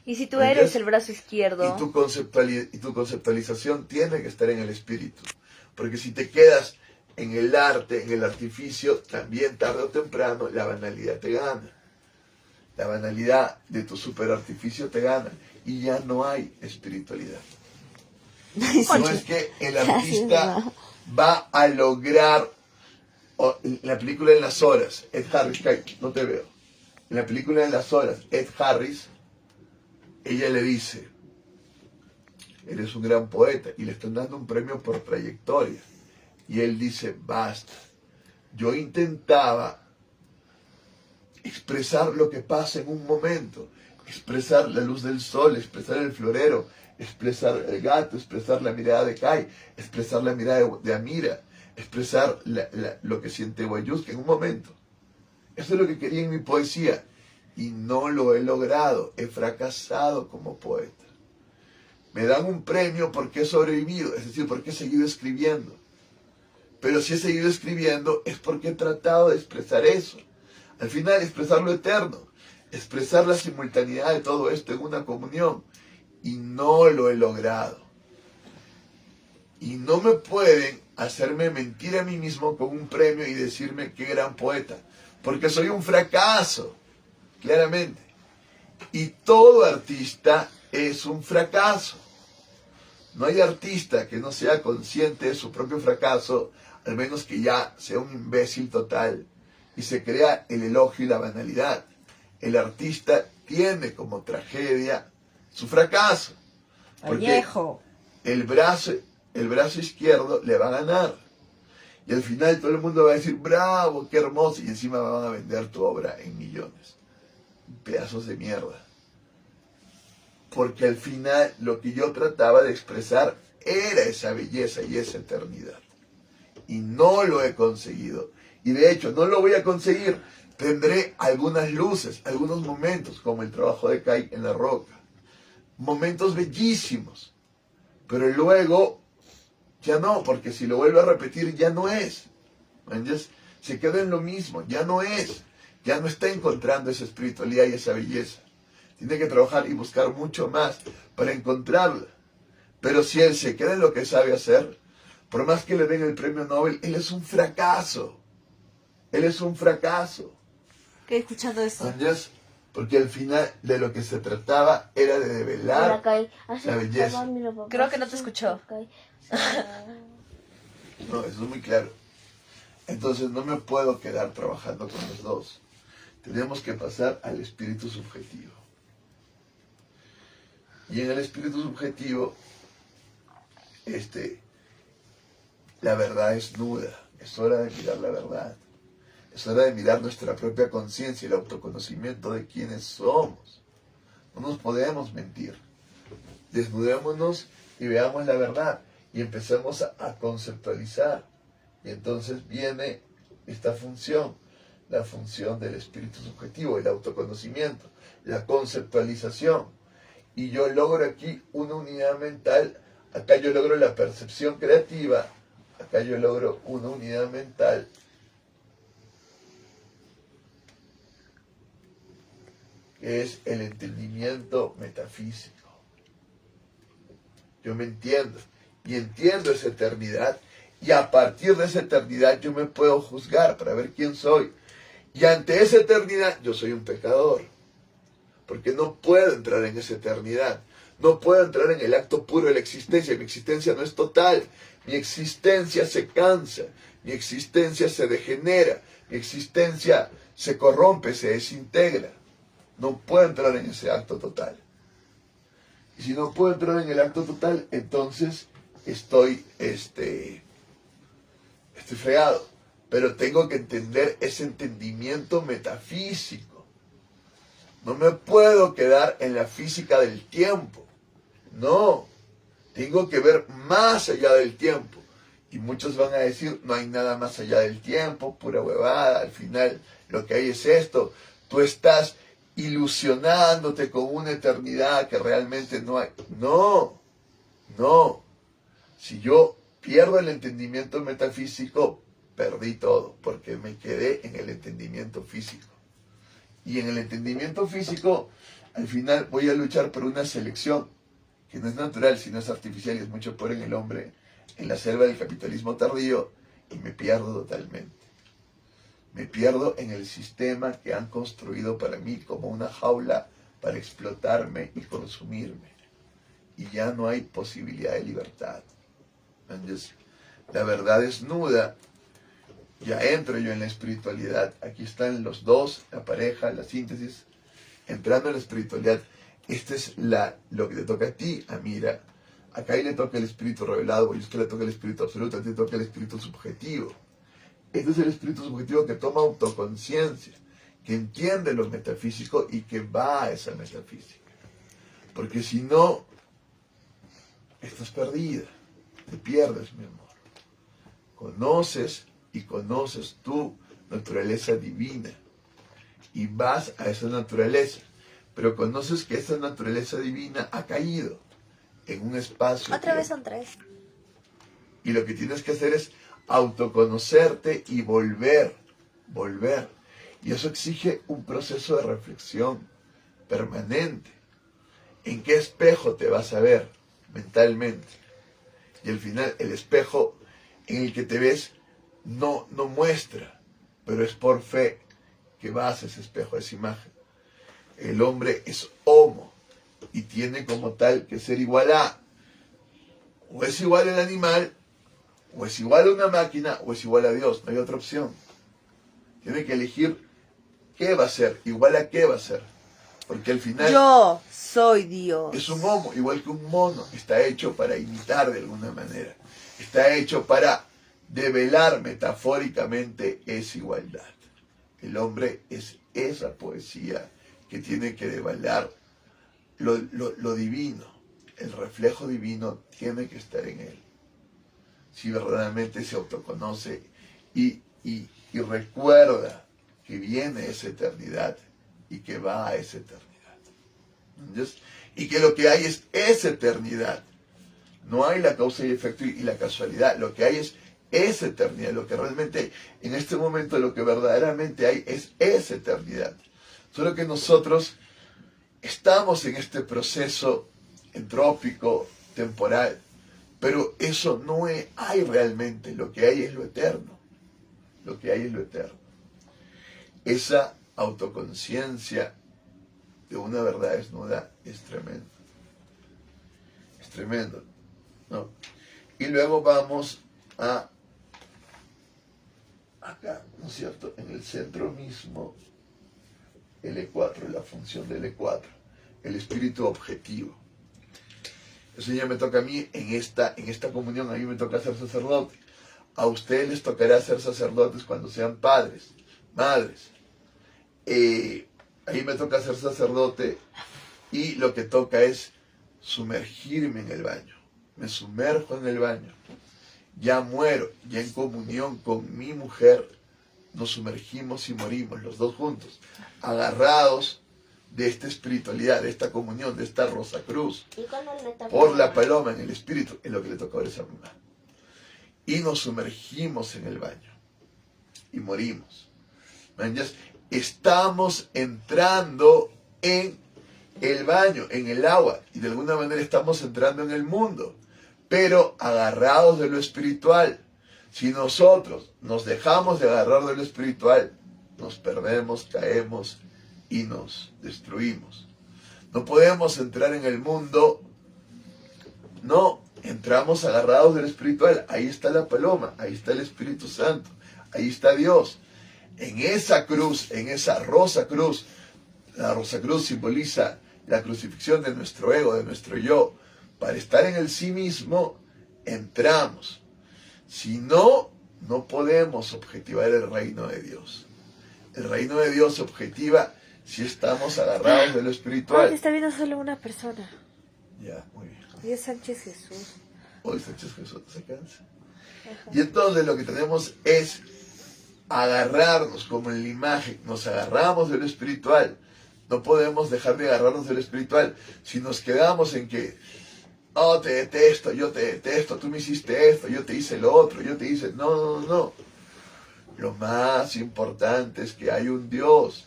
¿Y si tú ¿Entiendes? eres el brazo izquierdo? Y tu conceptualización tiene que estar en el espíritu. Porque si te quedas en el arte, en el artificio, también tarde o temprano la banalidad te gana. La banalidad de tu superartificio te gana. Y ya no hay espiritualidad. No es que el artista va a lograr... En la película En las horas, Ed Harris, no te veo. En la película En las horas, Ed Harris, ella le dice, eres un gran poeta, y le están dando un premio por trayectoria. Y él dice, basta. Yo intentaba expresar lo que pasa en un momento, expresar la luz del sol, expresar el florero, expresar el gato, expresar la mirada de Kai, expresar la mirada de Amira, expresar lo que siente Guayusca en un momento. Eso es lo que quería en mi poesía y no lo he logrado, he fracasado como poeta. Me dan un premio porque he sobrevivido, es decir, porque he seguido escribiendo. Pero si he seguido escribiendo es porque he tratado de expresar eso. Al final, expresar lo eterno, expresar la simultaneidad de todo esto en una comunión. Y no lo he logrado. Y no me pueden hacerme mentir a mí mismo con un premio y decirme qué gran poeta. Porque soy un fracaso, claramente. Y todo artista es un fracaso. No hay artista que no sea consciente de su propio fracaso, al menos que ya sea un imbécil total y se crea el elogio y la banalidad. El artista tiene como tragedia su fracaso. Porque Vallejo. el brazo izquierdo le va a ganar. Y al final todo el mundo va a decir, bravo, qué hermoso, y encima van a vender tu obra en millones. Pedazos de mierda. Porque al final lo que yo trataba de expresar era esa belleza y esa eternidad. Y no lo he conseguido. Y de hecho no lo voy a conseguir. Tendré algunas luces, algunos momentos, como el trabajo de Kai en la roca. Momentos bellísimos. Pero luego ya no, porque si lo vuelvo a repetir ya no es. ¿Entiendes? Se queda en lo mismo, ya no es. Ya no está encontrando esa espiritualidad y esa belleza. Tiene que trabajar y buscar mucho más para encontrarla. Pero si él se queda en lo que sabe hacer, por más que le den el premio Nobel, él es un fracaso. Él es un fracaso. ¿Qué escuchando eso? ¿Entiendes? Porque al final de lo que se trataba era de develar la belleza. Creo que no te escuchó. No, eso es muy claro. Entonces no me puedo quedar trabajando con los dos. Tenemos que pasar al espíritu subjetivo. Y en el espíritu subjetivo, la verdad es nuda. Es hora de mirar la verdad. Es hora de mirar nuestra propia conciencia y el autoconocimiento de quiénes somos. No nos podemos mentir. Desnudémonos y veamos la verdad. Y empezamos a conceptualizar. Y entonces viene esta función, la función del espíritu subjetivo, el autoconocimiento, la conceptualización. Y yo logro aquí una unidad mental. Acá yo logro la percepción creativa. Acá yo logro una unidad mental. Que es el entendimiento metafísico. Yo me entiendo. Y entiendo esa eternidad. Y a partir de esa eternidad yo me puedo juzgar para ver quién soy. Y ante esa eternidad yo soy un pecador. Porque no puedo entrar en esa eternidad. No puedo entrar en el acto puro de la existencia. Mi existencia no es total. Mi existencia se cansa. Mi existencia se degenera. Mi existencia se corrompe, se desintegra. No puedo entrar en ese acto total. Y si no puedo entrar en el acto total, entonces estoy fregado. Pero tengo que entender ese entendimiento metafísico. No me puedo quedar en la física del tiempo. No. Tengo que ver más allá del tiempo. Y muchos van a decir, no hay nada más allá del tiempo, pura huevada. Al final lo que hay es esto. Tú estás ilusionándote con una eternidad que realmente no hay. No. No. Si yo pierdo el entendimiento metafísico, perdí todo, porque me quedé en el entendimiento físico. Y en el entendimiento físico, al final voy a luchar por una selección que no es natural, sino es artificial y es mucho peor en el hombre, en la selva del capitalismo tardío, y me pierdo totalmente. Me pierdo en el sistema que han construido para mí como una jaula para explotarme y consumirme. Y ya no hay posibilidad de libertad. Entonces, la verdad desnuda, ya entro yo en la espiritualidad. Aquí están los dos, la pareja, la síntesis, entrando en la espiritualidad. Este es lo que te toca a ti, Amira. Acá le toca el espíritu revelado, a usted le toca el espíritu absoluto, a ti te toca el espíritu subjetivo. Este es el espíritu subjetivo que toma autoconciencia, que entiende lo metafísico y que va a esa metafísica. Porque si no, estás perdida, te pierdes, mi amor. Conoces y conoces tu naturaleza divina y vas a esa naturaleza, pero conoces que esa naturaleza divina ha caído en un espacio. Otra vez son 3. Y lo que tienes que hacer es autoconocerte y volver. Y eso exige un proceso de reflexión permanente. ¿En qué espejo te vas a ver mentalmente? Y al final el espejo en el que te ves no muestra, pero es por fe que vas a ese espejo, a esa imagen. El hombre es homo y tiene como tal que ser igual a, o es igual al animal, o es igual a una máquina, o es igual a Dios. No hay otra opción. Tiene que elegir qué va a ser, igual a qué va a ser. Porque al final Yo soy Dios. es un homo, igual que un mono. Está hecho para imitar de alguna manera. Está hecho para Develar metafóricamente es igualdad. El hombre es esa poesía que tiene que develar lo divino. El reflejo divino tiene que estar en él. Si verdaderamente se autoconoce y recuerda que viene esa eternidad y que va a esa eternidad. ¿Entiendes? Y que lo que hay es esa eternidad. No hay la causa y efecto y la casualidad. Lo que hay es esa eternidad. Lo que realmente, en este momento, lo que verdaderamente hay es esa eternidad. Solo que nosotros estamos en este proceso entrópico, temporal, pero eso no hay realmente. Lo que hay es lo eterno. Lo que hay es lo eterno. Esa autoconciencia de una verdad desnuda es tremendo. Es tremendo, ¿no? Y luego vamos a acá, ¿no es cierto? En el centro mismo, el E4, la función del E4, el espíritu objetivo. Eso ya me toca a mí en esta comunión, a mí me toca ser sacerdote. A ustedes les tocará ser sacerdotes cuando sean padres, madres. Ahí me toca ser sacerdote y lo que toca es sumergirme en el baño. Me sumerjo en el baño. Ya muero, ya en comunión con mi mujer, nos sumergimos y morimos los dos juntos, agarrados de esta espiritualidad, de esta comunión, de esta Rosa Cruz, por la paloma en el espíritu, es lo que le toca a esa mamá. Y nos sumergimos en el baño y morimos. ¿Entiendes? Estamos entrando en el baño, en el agua, y de alguna manera estamos entrando en el mundo, pero agarrados de lo espiritual. Si nosotros nos dejamos de agarrar de lo espiritual, nos perdemos, caemos y nos destruimos. No podemos entrar en el mundo, no, entramos agarrados de lo espiritual. Ahí está la paloma, ahí está el Espíritu Santo, ahí está Dios. En esa cruz, en esa rosa cruz, la rosa cruz simboliza la crucifixión de nuestro ego, de nuestro yo. Para estar en el sí mismo, entramos. Si no, no podemos objetivar el reino de Dios. El reino de Dios se objetiva si estamos agarrados de lo espiritual. Está viendo solo una persona. Ya, muy bien. Y es Sánchez Jesús. Hoy Sánchez Jesús se cansa. Y entonces lo que tenemos es agarrarnos, como en la imagen, nos agarramos de lo espiritual. No podemos dejar de agarrarnos de lo espiritual. Si nos quedamos en que, oh, te detesto, yo te detesto, tú me hiciste esto, yo te hice lo otro, yo te hice... No. Lo más importante es que hay un Dios,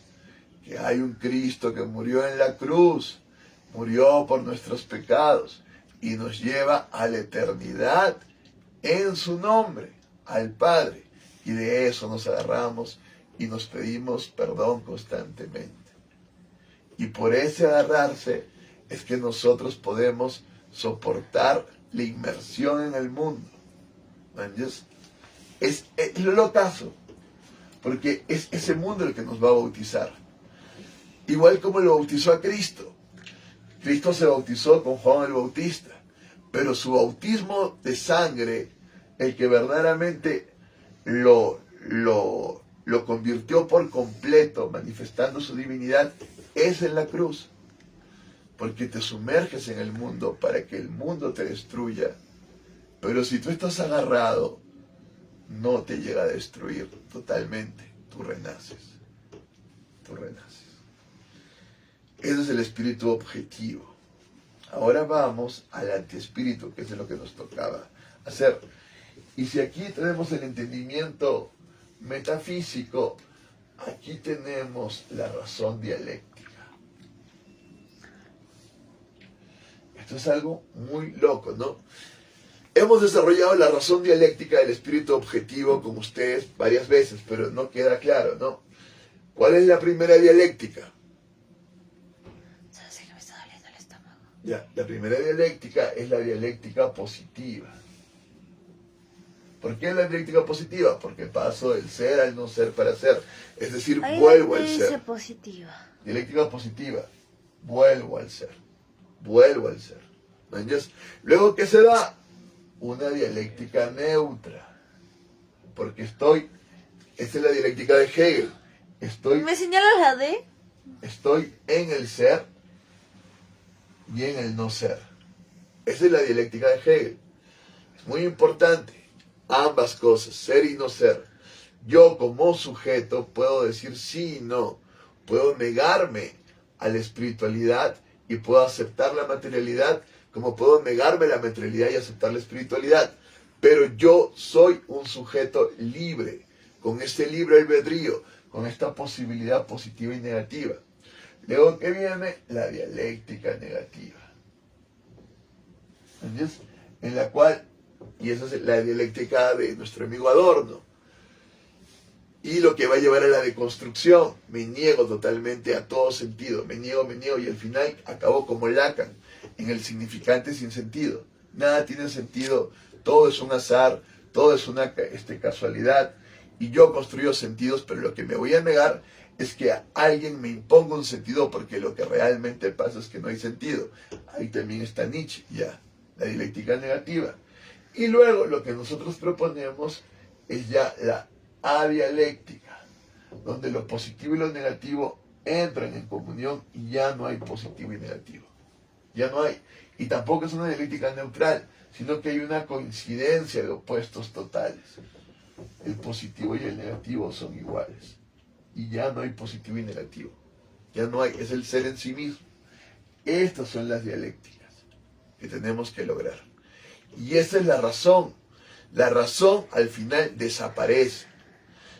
que hay un Cristo que murió en la cruz, murió por nuestros pecados y nos lleva a la eternidad en su nombre, al Padre. Y de eso nos agarramos y nos pedimos perdón constantemente. Y por ese agarrarse es que nosotros podemos soportar la inmersión en el mundo. ¿Entiendes? Es el ocaso, porque es ese mundo el que nos va a bautizar. Igual como lo bautizó a Cristo. Cristo se bautizó con Juan el Bautista, pero su bautismo de sangre, el que verdaderamente lo convirtió por completo, manifestando su divinidad, es en la cruz. Porque te sumerges en el mundo para que el mundo te destruya. Pero si tú estás agarrado, no te llega a destruir totalmente. Tú renaces. Tú renaces. Ese es el espíritu objetivo. Ahora vamos al antiespíritu, que es de lo que nos tocaba hacer. Y si aquí tenemos el entendimiento metafísico, aquí tenemos la razón dialéctica. Esto es algo muy loco, ¿no? Hemos desarrollado la razón dialéctica del espíritu objetivo con ustedes varias veces, pero no queda claro, ¿no? ¿Cuál es la primera dialéctica? ¿Sabes que me está doliendo el estómago? Ya, la primera dialéctica es la dialéctica positiva. ¿Por qué la dialéctica positiva? Porque paso del ser al no ser para ser. Es decir, vuelvo al ser. Positiva. Dialéctica positiva. Vuelvo al ser. Vuelvo al ser. ¿Entiendes? Luego, ¿qué se da? Una dialéctica neutra. porque esta es la dialéctica de Hegel, ¿Me señalas la D? estoy en el ser y en el no ser. Esa es la dialéctica de Hegel. Es muy importante, ambas cosas, ser y no ser. Yo como sujeto puedo decir sí y no, puedo negarme a la espiritualidad y puedo aceptar la materialidad, como puedo negarme a la materialidad y aceptar la espiritualidad. Pero yo soy un sujeto libre, con este libre albedrío, con esta posibilidad positiva y negativa. Luego que viene la dialéctica negativa. ¿Entiendes? En la cual, y esa es la dialéctica de nuestro amigo Adorno, y lo que va a llevar a la deconstrucción. Me niego totalmente a todo sentido, me niego, y al final acabó como Lacan, en el significante sin sentido. Nada tiene sentido, todo es un azar, todo es una casualidad, y yo construyo sentidos, pero lo que me voy a negar es que alguien me imponga un sentido, porque lo que realmente pasa es que no hay sentido. Ahí también está Nietzsche, ya, la dialéctica negativa. Y luego lo que nosotros proponemos es ya la adialéctica, donde lo positivo y lo negativo entran en comunión y ya no hay positivo y negativo. Ya no hay. Y tampoco es una dialéctica neutral, sino que hay una coincidencia de opuestos totales. El positivo y el negativo son iguales. Y ya no hay positivo y negativo. Ya no hay, es el ser en sí mismo. Estas son las dialécticas que tenemos que lograr. Y esa es la razón. La razón al final desaparece.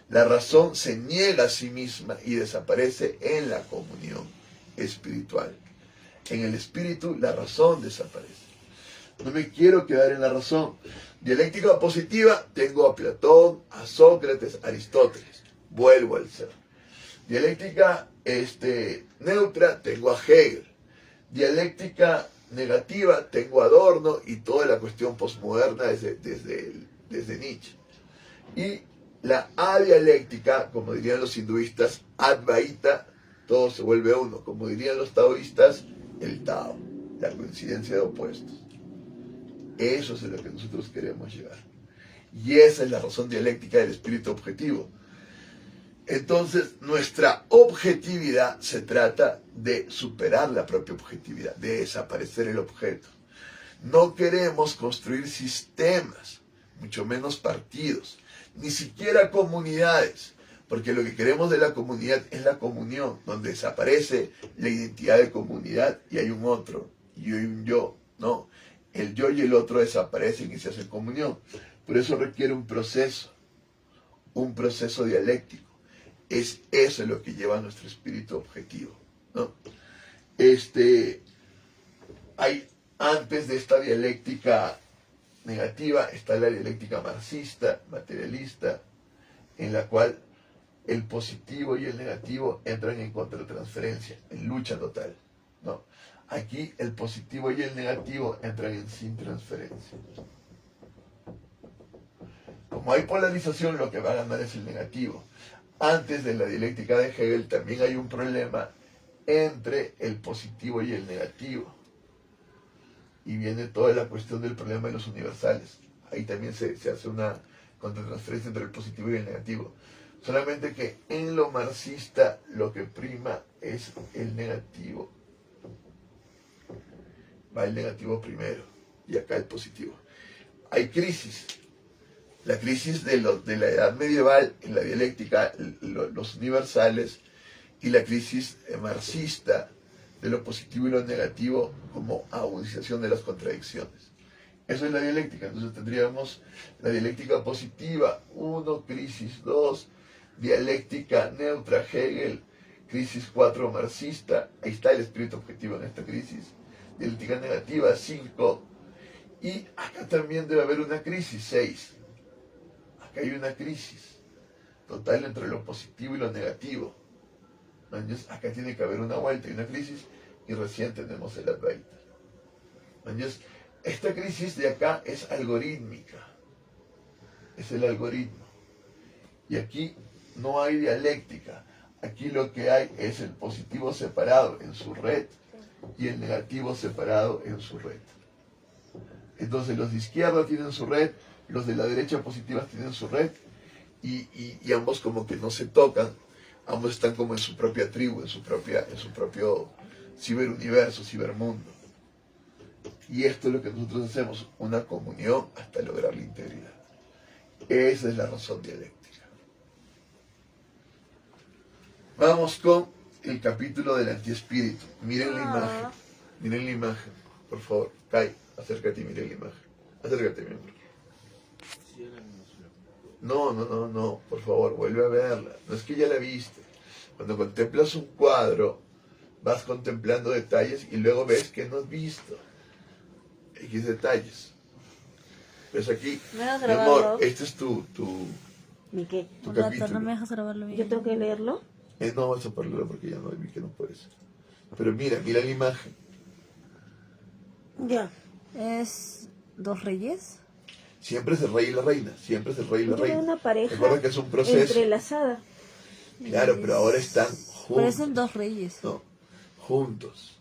La razón se niega a sí misma y desaparece en la comunión espiritual. En el espíritu la razón desaparece. No me quiero quedar en la razón. Dialéctica positiva, tengo a Platón, a Sócrates, a Aristóteles. Vuelvo al ser. Dialéctica neutra, tengo a Hegel. Dialéctica negativa, tengo a Adorno y toda la cuestión posmoderna desde Nietzsche. Y la adialéctica, como dirían los hinduistas, Advaita, todo se vuelve uno. Como dirían los taoístas, el Tao, la coincidencia de opuestos. Eso es a lo que nosotros queremos llegar. Y esa es la razón dialéctica del espíritu objetivo. Entonces, nuestra objetividad se trata de superar la propia objetividad, de desaparecer el objeto. No queremos construir sistemas, mucho menos partidos, ni siquiera comunidades, porque lo que queremos de la comunidad es la comunión, donde desaparece la identidad de comunidad y hay un otro, y hay un yo, ¿no? El yo y el otro desaparecen y se hacen comunión. Por eso requiere un proceso dialéctico. Es eso lo que lleva a nuestro espíritu objetivo, ¿no? Antes de esta dialéctica negativa está la dialéctica marxista, materialista, en la cual el positivo y el negativo entran en contratransferencia, en lucha total, ¿no? Aquí el positivo y el negativo entran en sin transferencia. Como hay polarización, lo que va a ganar es el negativo. Antes de la dialéctica de Hegel también hay un problema entre el positivo y el negativo. Y viene toda la cuestión del problema de los universales. Ahí también se hace una contratransferencia entre el positivo y el negativo. Solamente que en lo marxista lo que prima es el negativo. Va el negativo primero y acá el positivo. Hay crisis. La crisis de la edad medieval en la dialéctica, los universales, y la crisis marxista de lo positivo y lo negativo como agudización de las contradicciones. Eso es la dialéctica. Entonces tendríamos la dialéctica positiva, 1, crisis 2, dialéctica neutra, Hegel, crisis 4, marxista, ahí está el espíritu objetivo en esta crisis, dialéctica negativa, 5, y acá también debe haber una crisis, 6. Acá hay una crisis total entre lo positivo y lo negativo. Entonces, acá tiene que haber una vuelta y una crisis, y recién tenemos el Advaita. Entonces, esta crisis de acá es algorítmica, es el algoritmo. Y aquí no hay dialéctica, aquí lo que hay es el positivo separado en su red y el negativo separado en su red. Entonces los de izquierda tienen su red, los de la derecha positiva tienen su red, y ambos como que no se tocan, ambos están como en su propia tribu, en su propio ciberuniverso, cibermundo. Y esto es lo que nosotros hacemos, una comunión hasta lograr la integridad. Esa es la razón dialéctica. Vamos con el capítulo del antiespíritu. Miren la imagen, por favor. Kai, acércate y miren la imagen. Acércate, mi amor. No, por favor, vuelve a verla. No es que ya la viste. Cuando contemplas un cuadro, vas contemplando detalles y luego ves que no has visto. X detalles. ¿Ves aquí? ¿Me vas a Mi grabarlo? amor, este es tu ¿Y qué? capítulo. ¿No me dejas grabarlo bien? ¿Yo tengo que leerlo? No vas a ponerlo porque ya no vi que no puedes. Pero mira la imagen. Ya. ¿Es dos reyes? Siempre es el rey y la reina. Siempre es el rey y la Yo veo reina. una pareja Recuerda que es un proceso. entrelazada. Claro, pero ahora están juntos. Parecen dos reyes. No, juntos.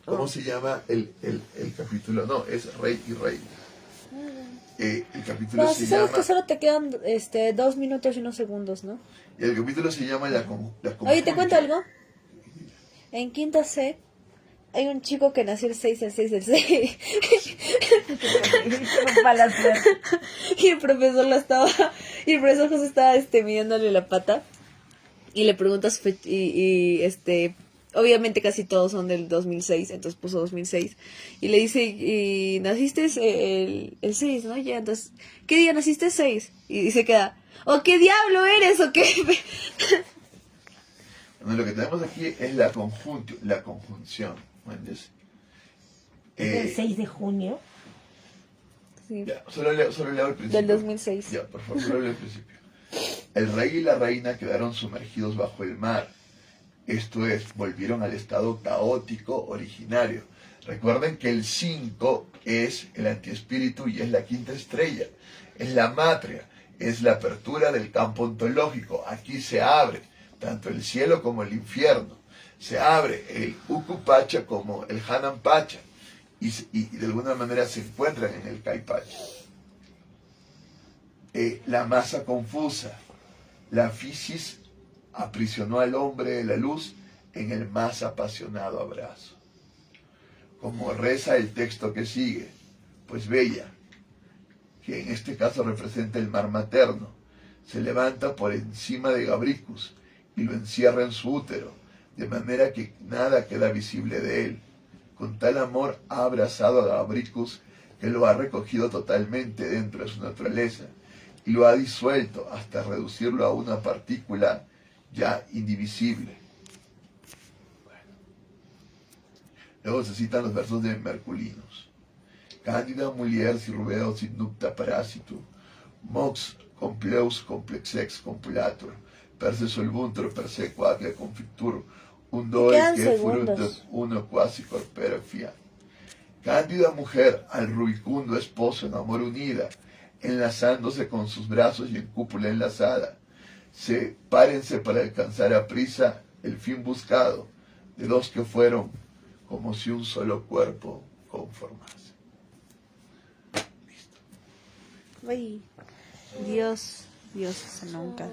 ¿Cómo se llama el capítulo? No, es rey y reina. El capítulo No, se si sabes llama... que solo te quedan 2 minutos y unos segundos, ¿no? Y el capítulo se llama la Oye, ¿te cuento algo? En quinta C hay un chico que nació el 6 del 6 del 6. Y el profesor José estaba midiéndole la pata y le pregunta su fecha obviamente casi todos son del 2006, entonces puso 2006 y le dice, y naciste el 6, ¿no? Ya, entonces, ¿qué día naciste? 6. Y se queda, ¿o qué diablo eres? ¿O qué? Bueno, lo que tenemos aquí es la conjunción. ¿Entiendes? El 6 de junio. Sí. Ya, solo leo el principio. Del 2006. Ya, por favor, solo leo el principio. El rey y la reina quedaron sumergidos bajo el mar. Esto es, volvieron al estado caótico originario. Recuerden que el 5 es el antiespíritu y es la quinta estrella. Es la matria, es la apertura del campo ontológico. Aquí se abre tanto el cielo como el infierno. Se abre el Ukupacha como el Hanan Pacha. Y de alguna manera se encuentran en el Caipacha. La masa confusa, la fisis aprisionó al hombre de la luz en el más apasionado abrazo. Como reza el texto que sigue, pues Bella, que en este caso representa el mar materno, se levanta por encima de Gabricus y lo encierra en su útero, de manera que nada queda visible de él. Con tal amor ha abrazado a Gabricus que lo ha recogido totalmente dentro de su naturaleza y lo ha disuelto hasta reducirlo a una partícula ya indivisible. Bueno. Luego se citan los versos de Merculinos. Cándida mulier si rubeo sit nupta parasitu, mox compleus complexex compulatur, perse solvuntur perse quaque confictur, un doe Quedan que segundos. frutos uno quasi corpero fiat. Cándida mujer al rubicundo esposo en amor unida, enlazándose con sus brazos y en cúpula enlazada. Sepárense para alcanzar a prisa el fin buscado de dos que fueron como si un solo cuerpo conformase. Ay, Dios, nunca.